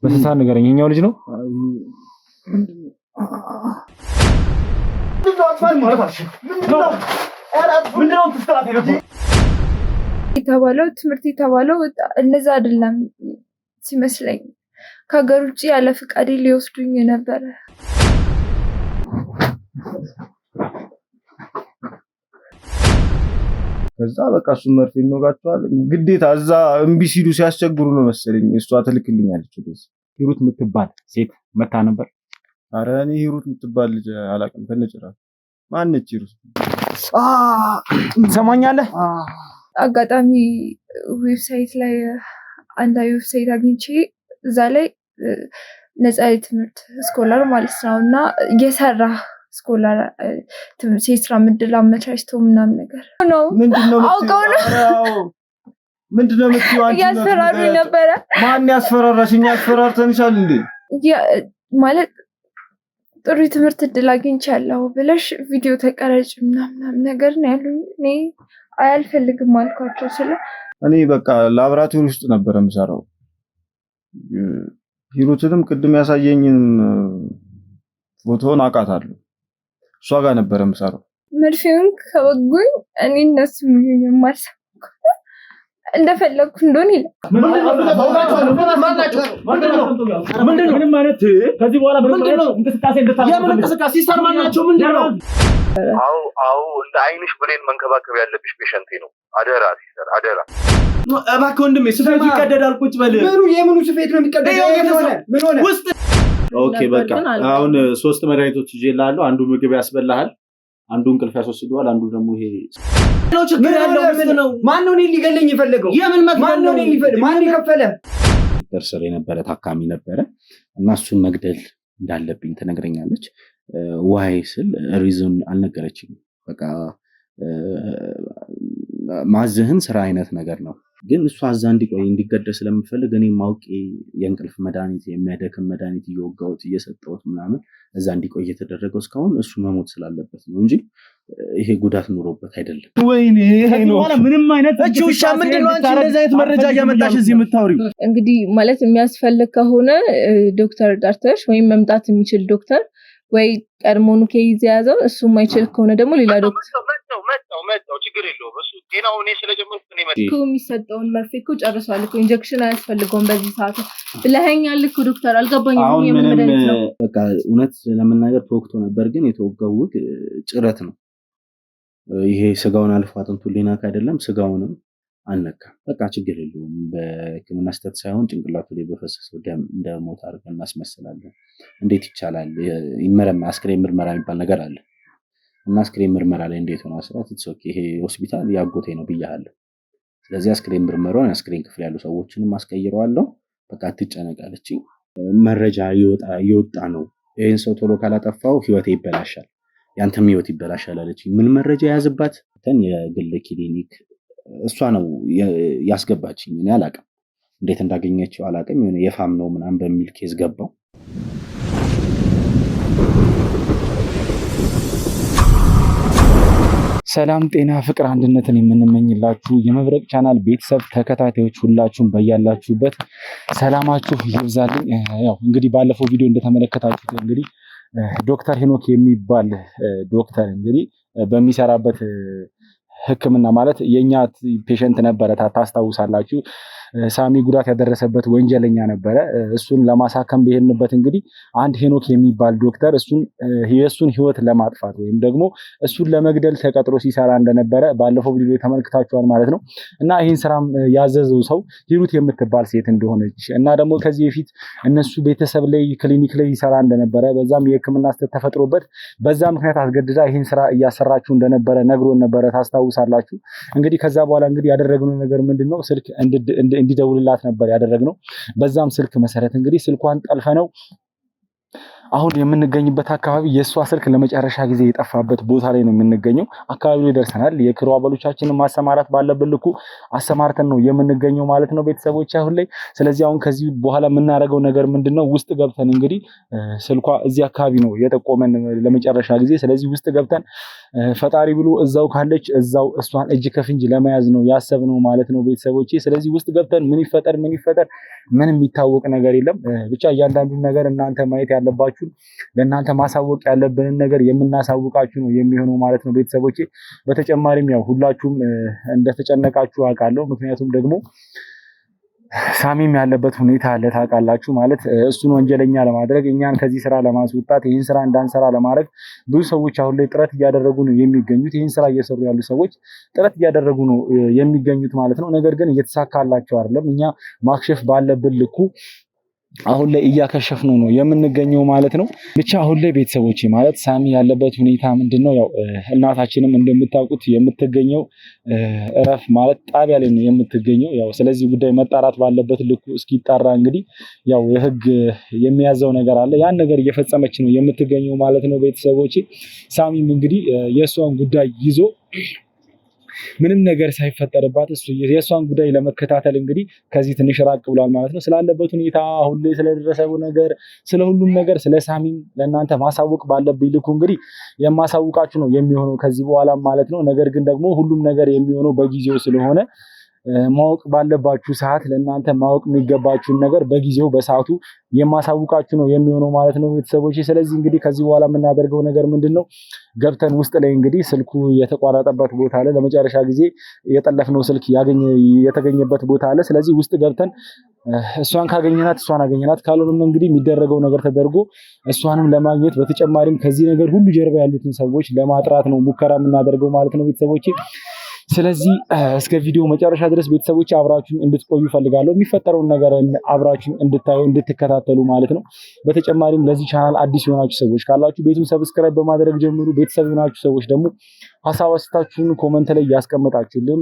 በስንት ንገረኝ። የኛው ልጅ ነው የተባለው ትምህርት የተባለው እነዛ አይደለም ሲመስለኝ ከሀገር ውጭ ያለ ፍቃድ ሊወስዱኝ ነበር። ከዛ በቃ እሱ መርፌ እንወጋቸዋል ግዴታ እዛ እምቢ ሲሉ ሲያስቸግሩ ነው መሰለኝ እሷ ትልክልኛለች። ሂሩት የምትባል ሴት መታ ነበር። ኧረ እኔ ሂሩት የምትባል ልጅ አላውቅም ከነጭራሽ። ማነች ሂሩት? ትሰማኛለህ? አጋጣሚ ዌብሳይት ላይ አንድ ዌብሳይት አግኝቼ እዛ ላይ ነፃ የትምህርት ስኮላር ማለት ነው እና እየሰራ ስኮላር ሴስራ ምድል አመቻችቶ ምናምን ነገር ነው። አውቀው ነው ምንድነው የምትይው አንቺ? ያስፈራሩኝ ነበረ። ማን ያስፈራራሽ? እኛ ያስፈራርተንሻል እንዴ? ማለት ጥሩ ትምህርት እድል አግኝቻለሁ ብለሽ ቪዲዮ ተቀረጭ ምናምን ነገር ነው ያሉኝ። እኔ አልፈልግም አልኳቸው። ስለ እኔ በቃ ላብራቶሪ ውስጥ ነበር የምሰራው። ሂሩትንም ቅድም ያሳየኝን ፎቶን አውቃታለሁ። እሷ ጋር ነበር የምሰራው። መርፌውን ከወጉኝ እኔ እነሱ ምንም ማሰብ እንደፈለኩ እንደሆነ ይላል። ምንም ማለት ከዚህ በኋላ እንቅስቃሴ ሲስተር ማናቸው ምንድነው? አው እንደ አይንሽ ብሬን መንከባከብ ያለብሽ ፔሸንቴ ነው። አደራ ሲስተር አደራ። እባክህ ወንድሜ ስፌቱ ይቀደዳል። ቁጭ በል። የምኑ ስፌት ነው የሚቀደደው? ምን ሆነ? ውስጥ ኦኬ በቃ አሁን 3 መድኃኒቶች ይዤልሃለሁ። አንዱ ምግብ ያስበላሃል፣ አንዱ እንቅልፍ ያስወስደዋል፣ አንዱ ደግሞ ይሄ ነው ችግር ያለው ነው። ማን ነው እኔን ሊገለኝ የፈለገው? የምን ማን ነው እኔን ሊፈልግ? ማን ይከፈለ? ደርሰር የነበረ ታካሚ ነበረ እና እሱን መግደል እንዳለብኝ ትነግረኛለች። ዋይ ስል ሪዝን አልነገረችኝ። በቃ ማዝህን ስራ አይነት ነገር ነው። ግን እሷ አዛ እንዲቆይ እንዲገደል ስለምፈልግ እኔ ማውቄ የእንቅልፍ መድኃኒት የሚያደክም መድኃኒት እየወጋሁት እየሰጠሁት ምናምን እዛ እንዲቆይ የተደረገው እስካሁን እሱ መሞት ስላለበት ነው እንጂ ይሄ ጉዳት ኑሮበት አይደለም። ወይኔ ይሄ ነው ምንም አይነት እቺውሻ ምንድነው? አንቺ እንደዚህ አይነት መረጃ እያመጣሽ እዚህ የምታወሪው? እንግዲህ ማለት የሚያስፈልግ ከሆነ ዶክተር ዳርተሽ ወይም መምጣት የሚችል ዶክተር ወይ ቀድሞኑ ከይዝ ያዘው እሱ የማይችል ከሆነ ደግሞ ሌላ ዶክተር መጣው ችግር የለውም። እሱ ጤናው እኔ ስለጀመርኩ ነው ማለት ነው። የሚሰጠውን መርፌ እኮ ጨርሷል እኮ ኢንጀክሽን አያስፈልገውም በዚህ ሰዓት ብለኸኛል እኮ ዶክተር። አልገባኝም። የመመደብ ነው በቃ እውነት ለመናገር ተወክቶ ነበር፣ ግን የተወጋው ጭረት ነው። ይሄ ስጋውን አልፎ አጥንቱን ሊነካ አይደለም ስጋውንም አነካ። በቃ ችግር የለውም። በህክምና ስህተት ሳይሆን ጭንቅላቱ ላይ በፈሰሰው ደም እንደሞት አድርገን እናስመስላለን። እንዴት ይቻላል? ይመረመር አስክሬን ምርመራ የሚባል ነገር አለ እና አስክሬን ምርመራ ላይ እንዴት ሆነ አስራት ኢትሶኪ ይሄ ሆስፒታል ያጎቴ ነው ብያለሁ። ስለዚህ አስክሬን ምርመራውን አስክሬን ክፍል ያሉ ሰዎችንም አስቀይረዋለሁ። በቃ አትጨነቃለች። መረጃ ይወጣ ነው። ይሄን ሰው ቶሎ ካላጠፋው ህይወቴ ይበላሻል፣ ያንተም ህይወት ይበላሻል አለች። ምን መረጃ ያዝባት? የግል ክሊኒክ እሷ ነው ያስገባችኝ። እኔ አላውቅም እንዴት እንዳገኘችው አላውቅም። የሆነ የፋም ነው ምናምን በሚል ኬዝ ገባው። ሰላም ጤና ፍቅር አንድነትን የምንመኝላችሁ የመብረቅ ቻናል ቤተሰብ ተከታታዮች ሁላችሁም በያላችሁበት ሰላማችሁ ይብዛልኝ። ያው እንግዲህ ባለፈው ቪዲዮ እንደተመለከታችሁት እንግዲህ ዶክተር ሄኖክ የሚባል ዶክተር እንግዲህ በሚሰራበት ህክምና ማለት የኛ ፔሸንት ነበረ ታስታውሳላችሁ። ሳሚ ጉዳት ያደረሰበት ወንጀለኛ ነበረ። እሱን ለማሳከም በሄድንበት እንግዲህ አንድ ሄኖክ የሚባል ዶክተር የእሱን ህይወት ለማጥፋት ወይም ደግሞ እሱን ለመግደል ተቀጥሮ ሲሰራ እንደነበረ ባለፈው ቪዲዮ ተመልክታችኋል ማለት ነው። እና ይህን ስራም ያዘዘው ሰው ሂሩት የምትባል ሴት እንደሆነች እና ደግሞ ከዚህ በፊት እነሱ ቤተሰብ ላይ ክሊኒክ ላይ ይሰራ እንደነበረ በዛም የህክምና ስህተት ተፈጥሮበት በዛ ምክንያት አስገድዳ ይህን ስራ እያሰራችሁ እንደነበረ ነግሮን ነበረ ታስታውሳላችሁ። እንግዲህ ከዛ በኋላ እንግዲህ ያደረግነው ነገር ምንድነው ስልክ እንዲደውልላት ነበር ያደረግነው። በዛም ስልክ መሰረት እንግዲህ ስልኳን ጠልፈነው አሁን የምንገኝበት አካባቢ የእሷ ስልክ ለመጨረሻ ጊዜ የጠፋበት ቦታ ላይ ነው የምንገኘው። አካባቢ ላይ ደርሰናል። የክሩ አባሎቻችንን ማሰማራት ባለብን ልኩ አሰማርተን ነው የምንገኘው ማለት ነው ቤተሰቦች አሁን ላይ። ስለዚህ አሁን ከዚህ በኋላ የምናደርገው ነገር ምንድነው? ውስጥ ገብተን እንግዲህ ስልኳ እዚህ አካባቢ ነው የጠቆመን ለመጨረሻ ጊዜ። ስለዚህ ውስጥ ገብተን ፈጣሪ ብሎ እዛው ካለች እዛው እሷን እጅ ከፍንጅ ለመያዝ ነው ያሰብነው ማለት ነው ቤተሰቦቼ። ስለዚህ ውስጥ ገብተን ምን ይፈጠር ምንም የሚታወቅ ነገር የለም። ብቻ እያንዳንዱን ነገር እናንተ ማየት ያለባችሁ ለእናንተ ማሳወቅ ያለብንን ነገር የምናሳውቃችሁ ነው የሚሆነው ማለት ነው ቤተሰቦቼ። በተጨማሪም ያው ሁላችሁም እንደተጨነቃችሁ አውቃለሁ። ምክንያቱም ደግሞ ሳሚም ያለበት ሁኔታ አለ ታውቃላችሁ። ማለት እሱን ወንጀለኛ ለማድረግ እኛን ከዚህ ስራ ለማስወጣት ይህን ስራ እንዳንሰራ ለማድረግ ብዙ ሰዎች አሁን ላይ ጥረት እያደረጉ ነው የሚገኙት። ይህን ስራ እየሰሩ ያሉ ሰዎች ጥረት እያደረጉ ነው የሚገኙት ማለት ነው። ነገር ግን እየተሳካላቸው አይደለም። እኛ ማክሸፍ ባለብን ልኩ አሁን ላይ እያከሸፍነው ነው የምንገኘው ማለት ነው። ብቻ አሁን ላይ ቤተሰቦቼ ማለት ሳሚ ያለበት ሁኔታ ምንድነው? ያው እናታችንም እንደምታውቁት የምትገኘው እረፍ ማለት ጣቢያ ላይ ነው የምትገኘው። ያው ስለዚህ ጉዳይ መጣራት ባለበት ልኩ እስኪጣራ እንግዲህ ያው የህግ የሚያዘው ነገር አለ። ያን ነገር እየፈጸመች ነው የምትገኘው ማለት ነው ቤተሰቦቼ። ሳሚም እንግዲህ የእሷን ጉዳይ ይዞ ምንም ነገር ሳይፈጠርባት እሱ የእሷን ጉዳይ ለመከታተል እንግዲህ ከዚህ ትንሽ ራቅ ብሏል ማለት ነው። ስላለበት ሁኔታ አሁን ላይ ስለደረሰው ነገር ስለሁሉም ነገር ስለ ሳሚም ለእናንተ ማሳወቅ ባለብኝ ልኩ እንግዲህ የማሳውቃችሁ ነው የሚሆነው ከዚህ በኋላ ማለት ነው። ነገር ግን ደግሞ ሁሉም ነገር የሚሆነው በጊዜው ስለሆነ ማወቅ ባለባችሁ ሰዓት ለእናንተ ማወቅ የሚገባችሁን ነገር በጊዜው በሰዓቱ የማሳውቃችሁ ነው የሚሆነው ማለት ነው ቤተሰቦች። ስለዚህ እንግዲህ ከዚህ በኋላ የምናደርገው ነገር ምንድነው? ገብተን ውስጥ ላይ እንግዲህ ስልኩ የተቋረጠበት ቦታ አለ። ለመጨረሻ ጊዜ የጠለፍነው ስልክ የተገኘበት ቦታ አለ። ስለዚህ ውስጥ ገብተን እሷን ካገኘናት እሷን አገኘናት፣ ካልሆነም እንግዲህ የሚደረገው ነገር ተደርጎ እሷንም ለማግኘት በተጨማሪም ከዚህ ነገር ሁሉ ጀርባ ያሉትን ሰዎች ለማጥራት ነው ሙከራ የምናደርገው ማለት ነው ቤተሰቦች። ስለዚህ እስከ ቪዲዮ መጨረሻ ድረስ ቤተሰቦች አብራችሁን እንድትቆዩ ፈልጋለሁ። የሚፈጠረውን ነገር አብራችሁን እንድታዩ እንድትከታተሉ ማለት ነው። በተጨማሪም ለዚህ ቻናል አዲስ የሆናችሁ ሰዎች ካላችሁ ቤቱን ሰብስክራይብ በማድረግ ጀምሩ። ቤተሰብ የሆናችሁ ሰዎች ደግሞ ሀሳብ አስተያየታችሁን ኮሜንት ላይ ያስቀምጣችሁልን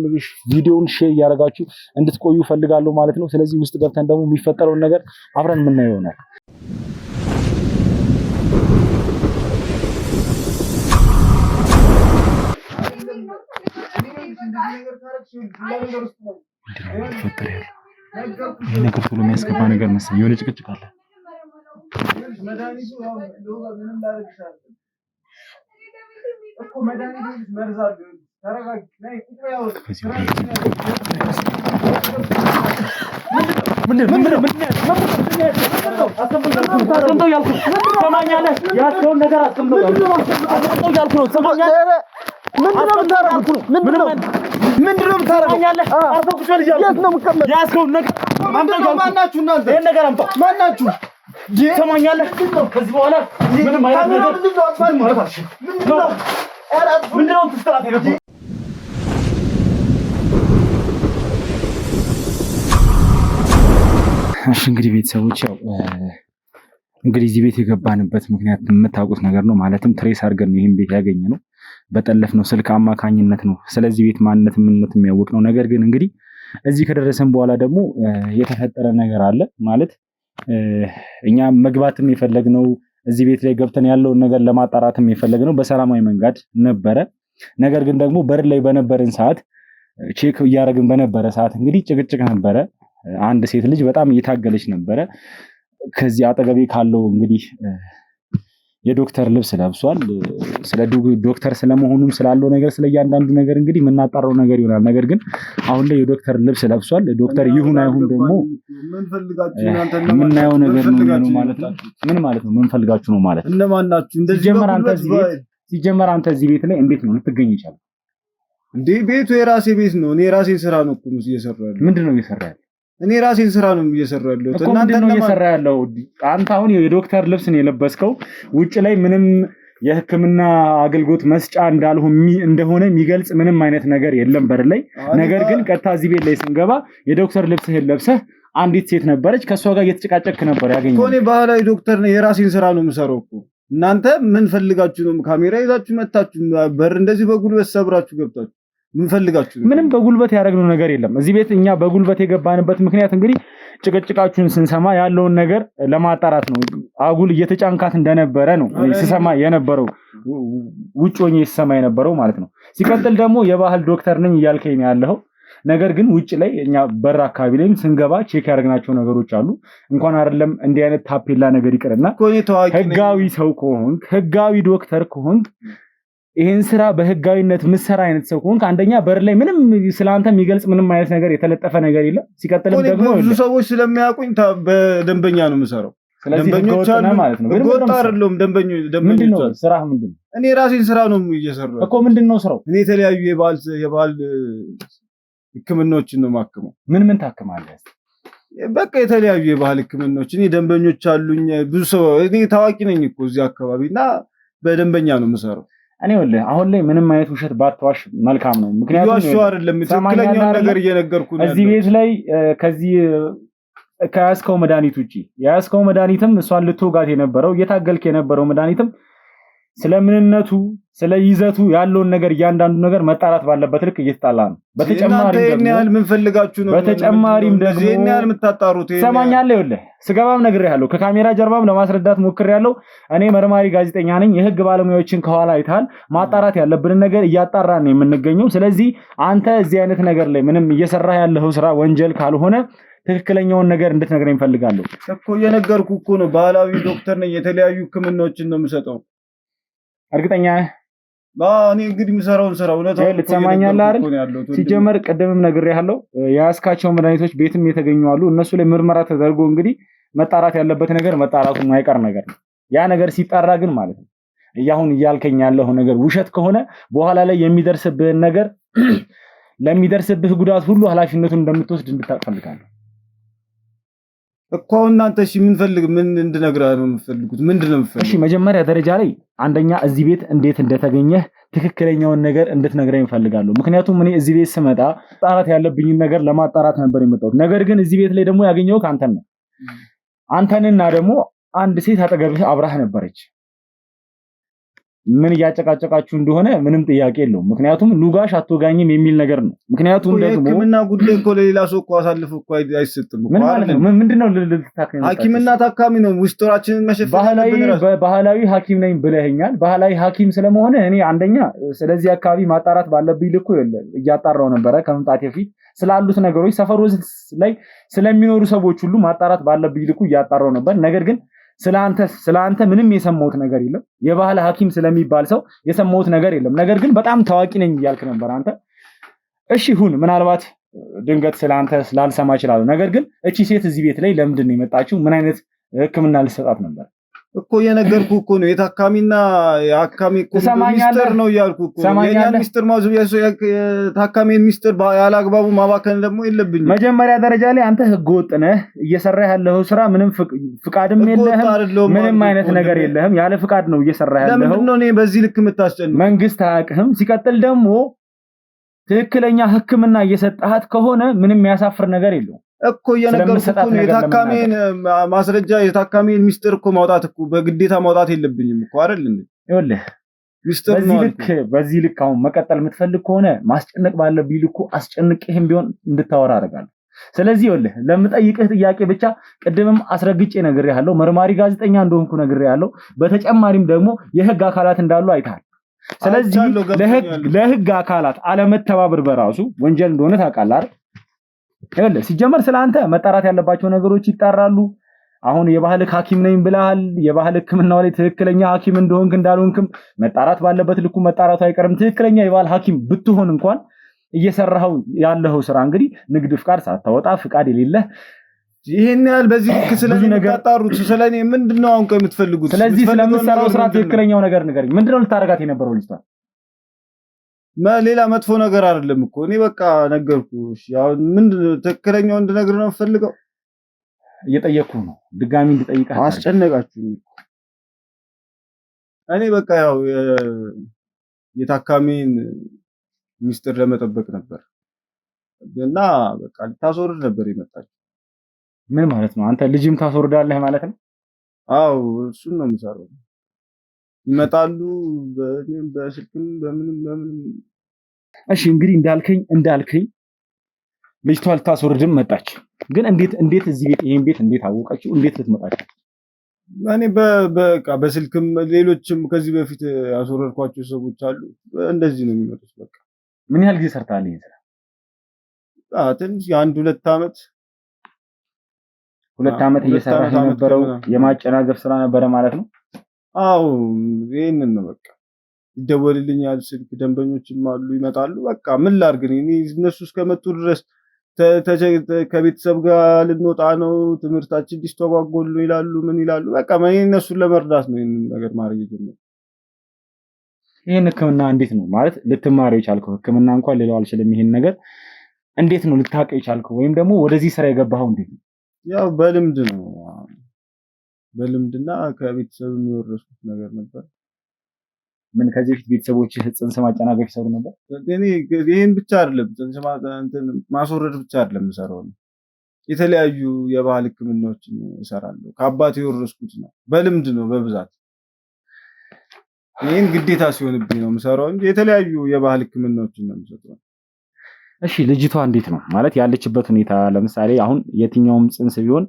ቪዲዮውን ሼር እያደረጋችሁ እንድትቆዩ ፈልጋለሁ ማለት ነው። ስለዚህ ውስጥ ገብተን ደግሞ የሚፈጠረውን ነገር አብረን የምናየው ይሆናል። ነገር ሁሉ የሚያስገባ ነገር መሰለኝ። የሆነ ጭቅጭቅ አለ። እንግዲህ ቤተሰቦች ያው እንግዲህ እዚህ ቤት የገባንበት ምክንያት የምታውቁት ነገር ነው። ማለትም ትሬስ አድርገን ነው ይሄን ቤት ያገኘነው በጠለፍነው ስልክ አማካኝነት ነው። ስለዚህ ቤት ማንነት ምንነት የሚያውቅ ነው። ነገር ግን እንግዲህ እዚህ ከደረሰን በኋላ ደግሞ የተፈጠረ ነገር አለ ማለት እኛ መግባትም የፈለግነው እዚህ ቤት ላይ ገብተን ያለውን ነገር ለማጣራትም የፈለግነው በሰላማዊ መንገድ ነበረ። ነገር ግን ደግሞ በር ላይ በነበረን ሰዓት ቼክ እያደረግን በነበረ ሰዓት እንግዲህ ጭቅጭቅ ነበረ። አንድ ሴት ልጅ በጣም እየታገለች ነበረ። ከዚህ አጠገቤ ካለው እንግዲህ የዶክተር ልብስ ለብሷል። ስለ ዶክተር ስለመሆኑም ስላለው ነገር ስለእያንዳንዱ ነገር እንግዲህ የምናጣራው ነገር ይሆናል። ነገር ግን አሁን ላይ የዶክተር ልብስ ለብሷል። ዶክተር ይሁን አይሁን ደግሞ የምናየው ነገር ነው ማለት ነው። ምን ማለት ነው? ምን ፈልጋችሁ ነው ማለት እነማን ናችሁ? ሲጀመር አንተ እዚህ ቤት ላይ እንዴት ነው ልትገኝ ይቻላል እንዴ? ቤቱ የራሴ ቤት ነው። እኔ የራሴን ስራ ነው እኮ እየሰራሁ ያለው። ምንድነው እየሰራህ ያለው? እኔ ራሴን ስራ ነው እየሰራሁ ያለው። እናንተ ነው እየሰራህ ያለው። አንተ አሁን የዶክተር ልብስ ነው የለበስከው። ውጭ ላይ ምንም የሕክምና አገልግሎት መስጫ እንደሆነ የሚገልጽ ምንም አይነት ነገር የለም በር ላይ። ነገር ግን ቀጥታ እዚህ ቤት ላይ ስንገባ የዶክተር ልብስህን ለብሰህ አንዲት ሴት ነበረች፣ ከሷ ጋር እየተጨቃጨክ ነበር ያገኘው። እኔ ባህላዊ ዶክተር ነኝ፣ የራሴን ስራ ነው የምሰራው እኮ። እናንተ ምን ፈልጋችሁ ነው? ካሜራ ይዛችሁ መጣችሁ፣ በር እንደዚህ በጉልበት ሰብራችሁ ገብታችሁ ምን ፈልጋችሁ ነው? ምንም በጉልበት ያደረግነው ነገር የለም። እዚህ ቤት እኛ በጉልበት የገባንበት ምክንያት እንግዲህ ጭቅጭቃችሁን ስንሰማ ያለውን ነገር ለማጣራት ነው። አጉል እየተጫንካት እንደነበረ ነው ስሰማ የነበረው ውጭ ሆኜ ስሰማ የነበረው ማለት ነው። ሲቀጥል ደግሞ የባህል ዶክተር ነኝ እያልከኝ ያለው ነገር ግን ውጭ ላይ እኛ በር አካባቢ ላይም ስንገባ ቼክ ያደረግናቸው ነገሮች አሉ። እንኳን አይደለም እንዲህ አይነት ታፔላ ነገር ይቅርና ህጋዊ ሰው ከሆንክ ህጋዊ ዶክተር ከሆንክ ይሄን ስራ በህጋዊነት ምሰራ አይነት ሰው ከሆንክ አንደኛ በር ላይ ምንም ስላንተ የሚገልጽ ምንም አይነት ነገር የተለጠፈ ነገር የለም። ሲቀጥልም ደግሞ ብዙ ሰዎች ስለሚያውቁኝ በደንበኛ ነው የምሰራው። ደንበኞች አሉ ማለት ነው። ግን ወጣ አይደለም ደንበኞች አሉ። ስራ ምንድነው? እኔ ራሴን ስራ ነው እየሰራሁ እኮ። ምንድነው ስራው? እኔ የተለያዩ የባህል ህክምናዎችን ነው ማከመው። ምን ታከማለህ? በቃ የተለያዩ የባህል ህክምናዎች። እኔ ደንበኞች አሉኝ ብዙ ሰው። እኔ ታዋቂ ነኝ እኮ እዚህ አካባቢና በደንበኛ ነው የምሰራው። እኔ ወላሂ አሁን ላይ ምንም አይነት ውሸት ባትዋሽ መልካም ነው። ምክንያቱም ዋሽው አይደለም ትክክለኛውን ነገር እየነገርኩ ነው። እዚህ ቤት ላይ ከዚህ ከያዝከው መድኃኒት ውጪ የያዝከው መድኃኒትም እሷን ልትወጋት የነበረው እየታገልክ የነበረው መድኃኒትም ስለምንነቱ ስለ ይዘቱ ያለውን ነገር እያንዳንዱ ነገር መጣራት ባለበት ልክ እየተጣላ ነው። በተጨማሪም ደግሞ ዜና የምታጣሩት ሰማኛለህ። ይኸውልህ ስገባም ነግሬሃለሁ፣ ከካሜራ ጀርባም ለማስረዳት ሞክሬያለሁ። እኔ መርማሪ ጋዜጠኛ ነኝ። የህግ ባለሙያዎችን ከኋላ አይተሃል። ማጣራት ያለብንን ነገር እያጣራን ነው የምንገኘው። ስለዚህ አንተ እዚህ አይነት ነገር ላይ ምንም እየሰራህ ያለው ስራ ወንጀል ካልሆነ ትክክለኛውን ነገር እንድትነግረኝ እፈልጋለሁ እኮ። እየነገርኩ እኮ ነው። ባህላዊ ዶክተር ነኝ። የተለያዩ ህክምናዎችን ነው የምሰጠው። እርግጠኛ ነህ? እኔ እንግዲህ የምሰራውን ስራ እውነታው ልትሰማኛለህ አይደል? ሲጀመር ቅድምም ነግሬሃለሁ፣ የያዝካቸው መድኃኒቶች ቤትም የተገኙ አሉ። እነሱ ላይ ምርመራ ተደርጎ እንግዲህ መጣራት ያለበት ነገር መጣራቱ የማይቀር ነገር ነው። ያ ነገር ሲጣራ ግን ማለት ነው አሁን እያልከኝ ያለው ነገር ውሸት ከሆነ በኋላ ላይ የሚደርስብህን ነገር ለሚደርስብህ ጉዳት ሁሉ ኃላፊነቱን እንደምትወስድ እንድታውቅ ፈልጋለሁ እኮ። እናንተ እሺ ምን እንድነግርህ ነው የምትፈልጉት? ምንድነው የምትፈልጉት? እሺ መጀመሪያ ደረጃ ላይ አንደኛ እዚህ ቤት እንዴት እንደተገኘህ ትክክለኛውን ነገር እንድትነግረኝ እፈልጋለሁ። ምክንያቱም እኔ እዚህ ቤት ስመጣ ማጣራት ያለብኝን ነገር ለማጣራት ነበር የመጣሁት። ነገር ግን እዚህ ቤት ላይ ደግሞ ያገኘሁት አንተን ነው። አንተንና ደግሞ አንድ ሴት አጠገብህ አብራህ ነበረች። ምን እያጨቃጨቃችሁ እንደሆነ ምንም ጥያቄ የለውም። ምክንያቱም ኑጋሽ አትወጋኝም የሚል ነገር ነው። ምክንያቱም ደግሞ ህክምና ጉዳይ እኮ ለሌላ ሰው እኮ አሳልፎ እኮ አይሰጥም እኮ አይደል? ምንድነው ሐኪምና ታካሚ ነው። ውስጣችንን መሸፈን ባህላዊ ሐኪም ነኝ ብለኸኛል። ባህላዊ ሐኪም ስለመሆነ እኔ አንደኛ ስለዚህ አካባቢ ማጣራት ባለብኝ ልኩ እያጣራው ነበረ ከመምጣቴ በፊት ስላሉት ነገሮች ሰፈሩ ላይ ስለሚኖሩ ሰዎች ሁሉ ማጣራት ባለብኝ ልኩ እያጣራው ነበር። ነገር ግን ስለአንተ ምንም የሰማሁት ነገር የለም። የባህል ሐኪም ስለሚባል ሰው የሰማሁት ነገር የለም። ነገር ግን በጣም ታዋቂ ነኝ እያልክ ነበር አንተ። እሺ ሁን፣ ምናልባት ድንገት ስለአንተ ስላልሰማ ይችላል። ነገር ግን እቺ ሴት እዚህ ቤት ላይ ለምንድን ነው የመጣችው? ምን አይነት ህክምና ልትሰጣት ነበር እኮ? የነገርኩ እኮ ነው። የታካሚና የሐካሚ እኮ ሚስጥር ነው እያልኩ እኮ። የኛን ሚስጥር ማውዝ የታካሚን ሚስጥር ያላግባቡ ማባከን ደግሞ የለብኝም። መጀመሪያ ደረጃ ላይ አንተ ህገወጥ ነህ። እየሰራህ ያለው ስራ ምንም ፍቃድም የለህም፣ ምንም አይነት ነገር የለህም። ያለ ፍቃድ ነው እየሰራህ ያለው። ለምንድን ነው እኔ በዚህ ልክ የምታስጨንቀው? መንግስት አያውቅህም። ሲቀጥል ደግሞ ትክክለኛ ህክምና እየሰጣሃት ከሆነ ምንም የሚያሳፍር ነገር የለውም እኮ። እየነገርኩህ እኮ ነው። የታካሚን ማስረጃ የታካሚን ሚስጥር እኮ ማውጣት እኮ በግዴታ ማውጣት የለብኝም እኮ አይደል እንዴ? ይኸውልህ ሚስጥር ነው። በዚህ ልክ አሁን መቀጠል የምትፈልግ ከሆነ ማስጨነቅ ባለብኝ ልኩ አስጨንቅህም ቢሆን እንድታወራ አደርጋለሁ። ስለዚህ ይኸውልህ ለምጠይቅህ ጥያቄ ብቻ ቅድምም አስረግጬ ነግሬሃለሁ። መርማሪ ጋዜጠኛ እንደሆንኩ ነግሬሃለሁ። በተጨማሪም ደግሞ የህግ አካላት እንዳሉ አይተሃል። ስለዚህ ለህግ አካላት አለመተባበር በራሱ ወንጀል እንደሆነ ታውቃለህ አይደል? ይኸውልህ ሲጀመር ስለአንተ መጣራት ያለባቸው ነገሮች ይጣራሉ። አሁን የባህል ሐኪም ነኝ ብለሃል። የባህል ህክምናው ላይ ትክክለኛ ሐኪም እንደሆንክ እንዳልሆንክም መጣራት ባለበት ልኩ መጣራቱ አይቀርም። ትክክለኛ የባህል ሐኪም ብትሆን እንኳን እየሰራኸው ያለው ስራ እንግዲህ ንግድ ፍቃድ ሳታወጣ ፍቃድ የሌለህ ይሄን ያህል በዚህ ልክ ስለምታጣሩት ስለኔ ምንድነው አሁን የምትፈልጉት? ስለዚህ ስለምትሰራው ስራ ትክክለኛው ነገር ንገረኝ። ምንድነው ልታረጋት የነበረው ልጅቷ? ሌላ መጥፎ ነገር አይደለም እኮ። እኔ በቃ ነገርኩ። እሺ አሁን ምንድነው ትክክለኛው እንድነግር ነው የምፈልገው? እየጠየቅኩህ ነው። ድጋሚ እንድጠይቅህ አስጨነቃችሁኝ እኮ። እኔ በቃ ያው የታካሚን ሚስጥር ለመጠበቅ ነበር እና በቃ ልታስወርድ ነበር የመጣችው። ምን ማለት ነው? አንተ ልጅም ታስወርዳለህ ማለት ነው? አዎ እሱን ነው የምሰራው። ይመጣሉ በስልክም በምንም። እሺ እንግዲህ እንዳልከኝ ልጅቷ ልታስወርድም መጣች። ግን እንዴት እዚህ ቤት ይሄን ቤት እንዴት አወቃችሁ? እንዴት ልትመጣች? እኔ በቃ በስልክም ሌሎችም ከዚህ በፊት ያስወረድኳቸው ሰዎች አሉ። እንደዚህ ነው የሚመጡት። በቃ ምን ያህል ጊዜ ሰርታል ይሄን ስራ? ትንሽ የአንድ 2 ዓመት 2 ዓመት እየሰራህ የነበረው የማጨናገፍ ስራ ነበረ ማለት ነው? አዎ ይሄንን ነው በቃ። ይደወልልኛል ስልክ፣ ደንበኞችም አሉ ይመጣሉ። በቃ ምን ላድርግ እኔ እነሱ እስከመጡ ድረስ ከቤተሰብ ጋር ልንወጣ ነው፣ ትምህርታችን ሊስተጓጎል ነው ይላሉ። ምን ይላሉ? በቃ እነሱን ለመርዳት ነው ይሄንን ነገር ማድረግ የጀመረው። ይሄን ህክምና እንዴት ነው ማለት ልትማረው የቻልከው? ህክምና እንኳን ሌላው አልችልም። ይሄን ነገር እንዴት ነው ልታውቀው የቻልከው? ወይም ደግሞ ወደዚህ ስራ የገባኸው እንዴት ነው? ያው በልምድ ነው። በልምድና ከቤተሰብ የሚወረስኩት ነገር ነበር። ምን ከዚህ በፊት ቤተሰቦች ጽንስ ማጨናገፍ ይሰሩ ነበር? እኔ ይሄን ብቻ አይደለም ጽንስ ማስወረድ ብቻ አይደለም የምሰራው፣ የተለያዩ የባህል ህክምናዎችን እሰራለሁ። ከአባቴ የወረስኩት ነው። በልምድ ነው በብዛት። ይሄን ግዴታ ሲሆንብኝ ነው የምሰራው እንጂ የተለያዩ የባህል ህክምናዎችን ነው የምሰጠው። እሺ ልጅቷ እንዴት ነው ማለት ያለችበት ሁኔታ? ለምሳሌ አሁን የትኛውም ጽንስ ቢሆን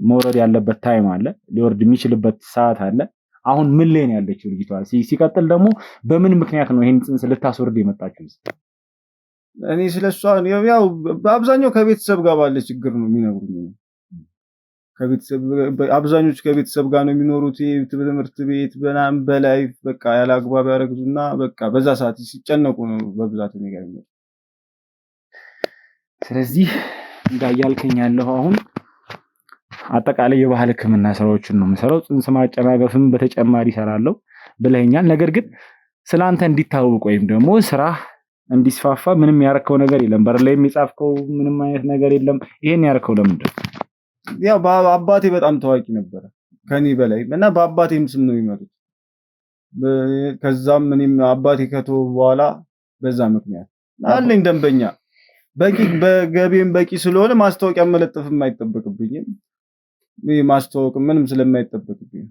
መውረድ ያለበት ታይም አለ፣ ሊወርድ የሚችልበት ሰዓት አለ። አሁን ምን ላይ ነው ያለችው ልጅቷ? ሲቀጥል ደግሞ በምን ምክንያት ነው ይሄን ጽንስ ልታስወርድ የመጣችው? እኔ ስለሷ ያው በአብዛኛው ከቤተሰብ ጋር ባለ ችግር ነው የሚነግሩኝ። አብዛኞቹ ከቤተሰብ ጋር ነው የሚኖሩት። ትምህርት ቤት በናም በላይ በቃ ያለ አግባብ ያረግዙና በቃ በዛ ሰዓት ሲጨነቁ ነው በብዛት የሚገርም። ስለዚህ እንዳያልከኝ ያለው አሁን አጠቃላይ የባህል ህክምና ስራዎችን ነው የምሰራው። ጽንስ ማጨናገፍም በተጨማሪ እሰራለሁ ብለኸኛል። ነገር ግን ስላንተ እንዲታወቅ ወይም ደግሞ ስራ እንዲስፋፋ ምንም ያረከው ነገር የለም። በር ላይ የሚጻፍከው ምንም አይነት ነገር የለም። ይሄን ያረከው ለምንድን ነው? ያው አባቴ በጣም ታዋቂ ነበረ ከኔ በላይ እና በአባቴም ስም ነው የሚመጡት። ከዛም እኔም አባቴ ከተወ በኋላ በዛ ምክንያት አለኝ ደንበኛ በገቢም በቂ ስለሆነ ማስታወቂያ መለጠፍም አይጠበቅብኝም። ማስተዋወቅ ምንም ስለማይጠበቅብኝ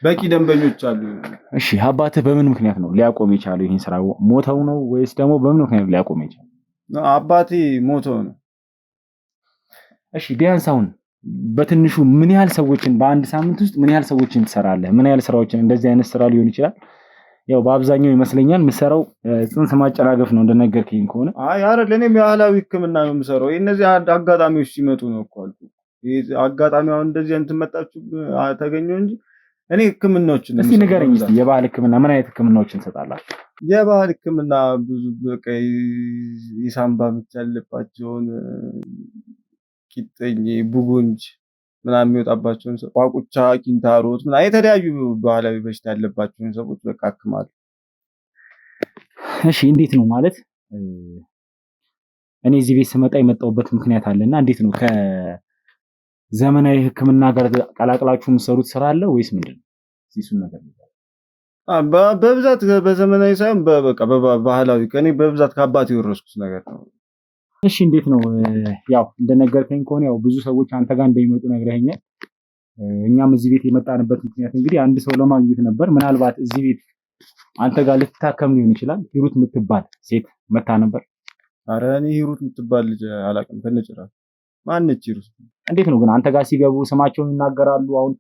በቂ ደንበኞች አሉ። እሺ አባትህ በምን ምክንያት ነው ሊያቆም የቻለው? ይሄን ስራ ሞተው ነው ወይስ ደግሞ በምን ምክንያት ነው ሊያቆም የቻለው? አባቴ ሞተው ነው። እሺ ቢያንስ አሁን በትንሹ ምን ያህል ሰዎችን በአንድ ሳምንት ውስጥ ምን ያህል ሰዎችን ትሰራለህ? ምን ያህል ስራዎችን እንደዚህ አይነት ስራ ሊሆን ይችላል? ያው በአብዛኛው ይመስለኛል የምሰራው ጽንስ ማጨናገፍ ነው እንደነገርከኝ ከሆነ። አይ አይደል፣ እኔም የባህላዊ ህክምና ነው የምሰራው። እነዚህ አጋጣሚዎች ሲመጡ ነው እኮ አልኩ። አጋጣሚው እንደዚህ እንትን መጣችሁ ተገኘው እንጂ እኔ ህክምናዎችን ነው። እስቲ ንገረኝ እስቲ የባህል ህክምና ምን አይነት ህክምናዎችን ትሰጣላችሁ? የባህል ህክምና ብዙ በቃ የሳምባ ምች ያለባቸውን ቂጥኝ፣ ቡጉንጅ ምናምን የሚወጣባቸውን ቋቁቻ፣ ኪንታሮት ምናምን የተለያዩ ባህላዊ በሽታ ያለባቸውን ሰዎች በቃ አክማለሁ። እሺ እንዴት ነው ማለት እኔ እዚህ ቤት ስመጣ የመጣሁበት ምክንያት አለና እንዴት ነው ዘመናዊ ህክምና ጋር ቀላቅላችሁ የምትሰሩት ስራ አለ ወይስ ምንድነው? እሱን ነገር በብዛት በዘመናዊ ሳይሆን በቃ በባህላዊ ከኔ በብዛት ከአባቴ የወረስኩት ነገር ነው። እሺ እንዴት ነው ያው እንደነገርከኝ ከሆነ ያው ብዙ ሰዎች አንተ ጋር እንደሚመጡ ነግረኸኛል። እኛም እዚህ ቤት የመጣንበት ምክንያት እንግዲህ አንድ ሰው ለማግኘት ነበር። ምናልባት እዚህ ቤት አንተ ጋር ልትታከም ሊሆን ይችላል። ሂሩት የምትባል ሴት መታ ነበር። ኧረ እኔ ሂሩት የምትባል ልጅ አላውቅም ከነጭራሽ። ማነች ሂሩት? እንዴት ነው ግን አንተ ጋር ሲገቡ ስማቸውን ይናገራሉ? አሁን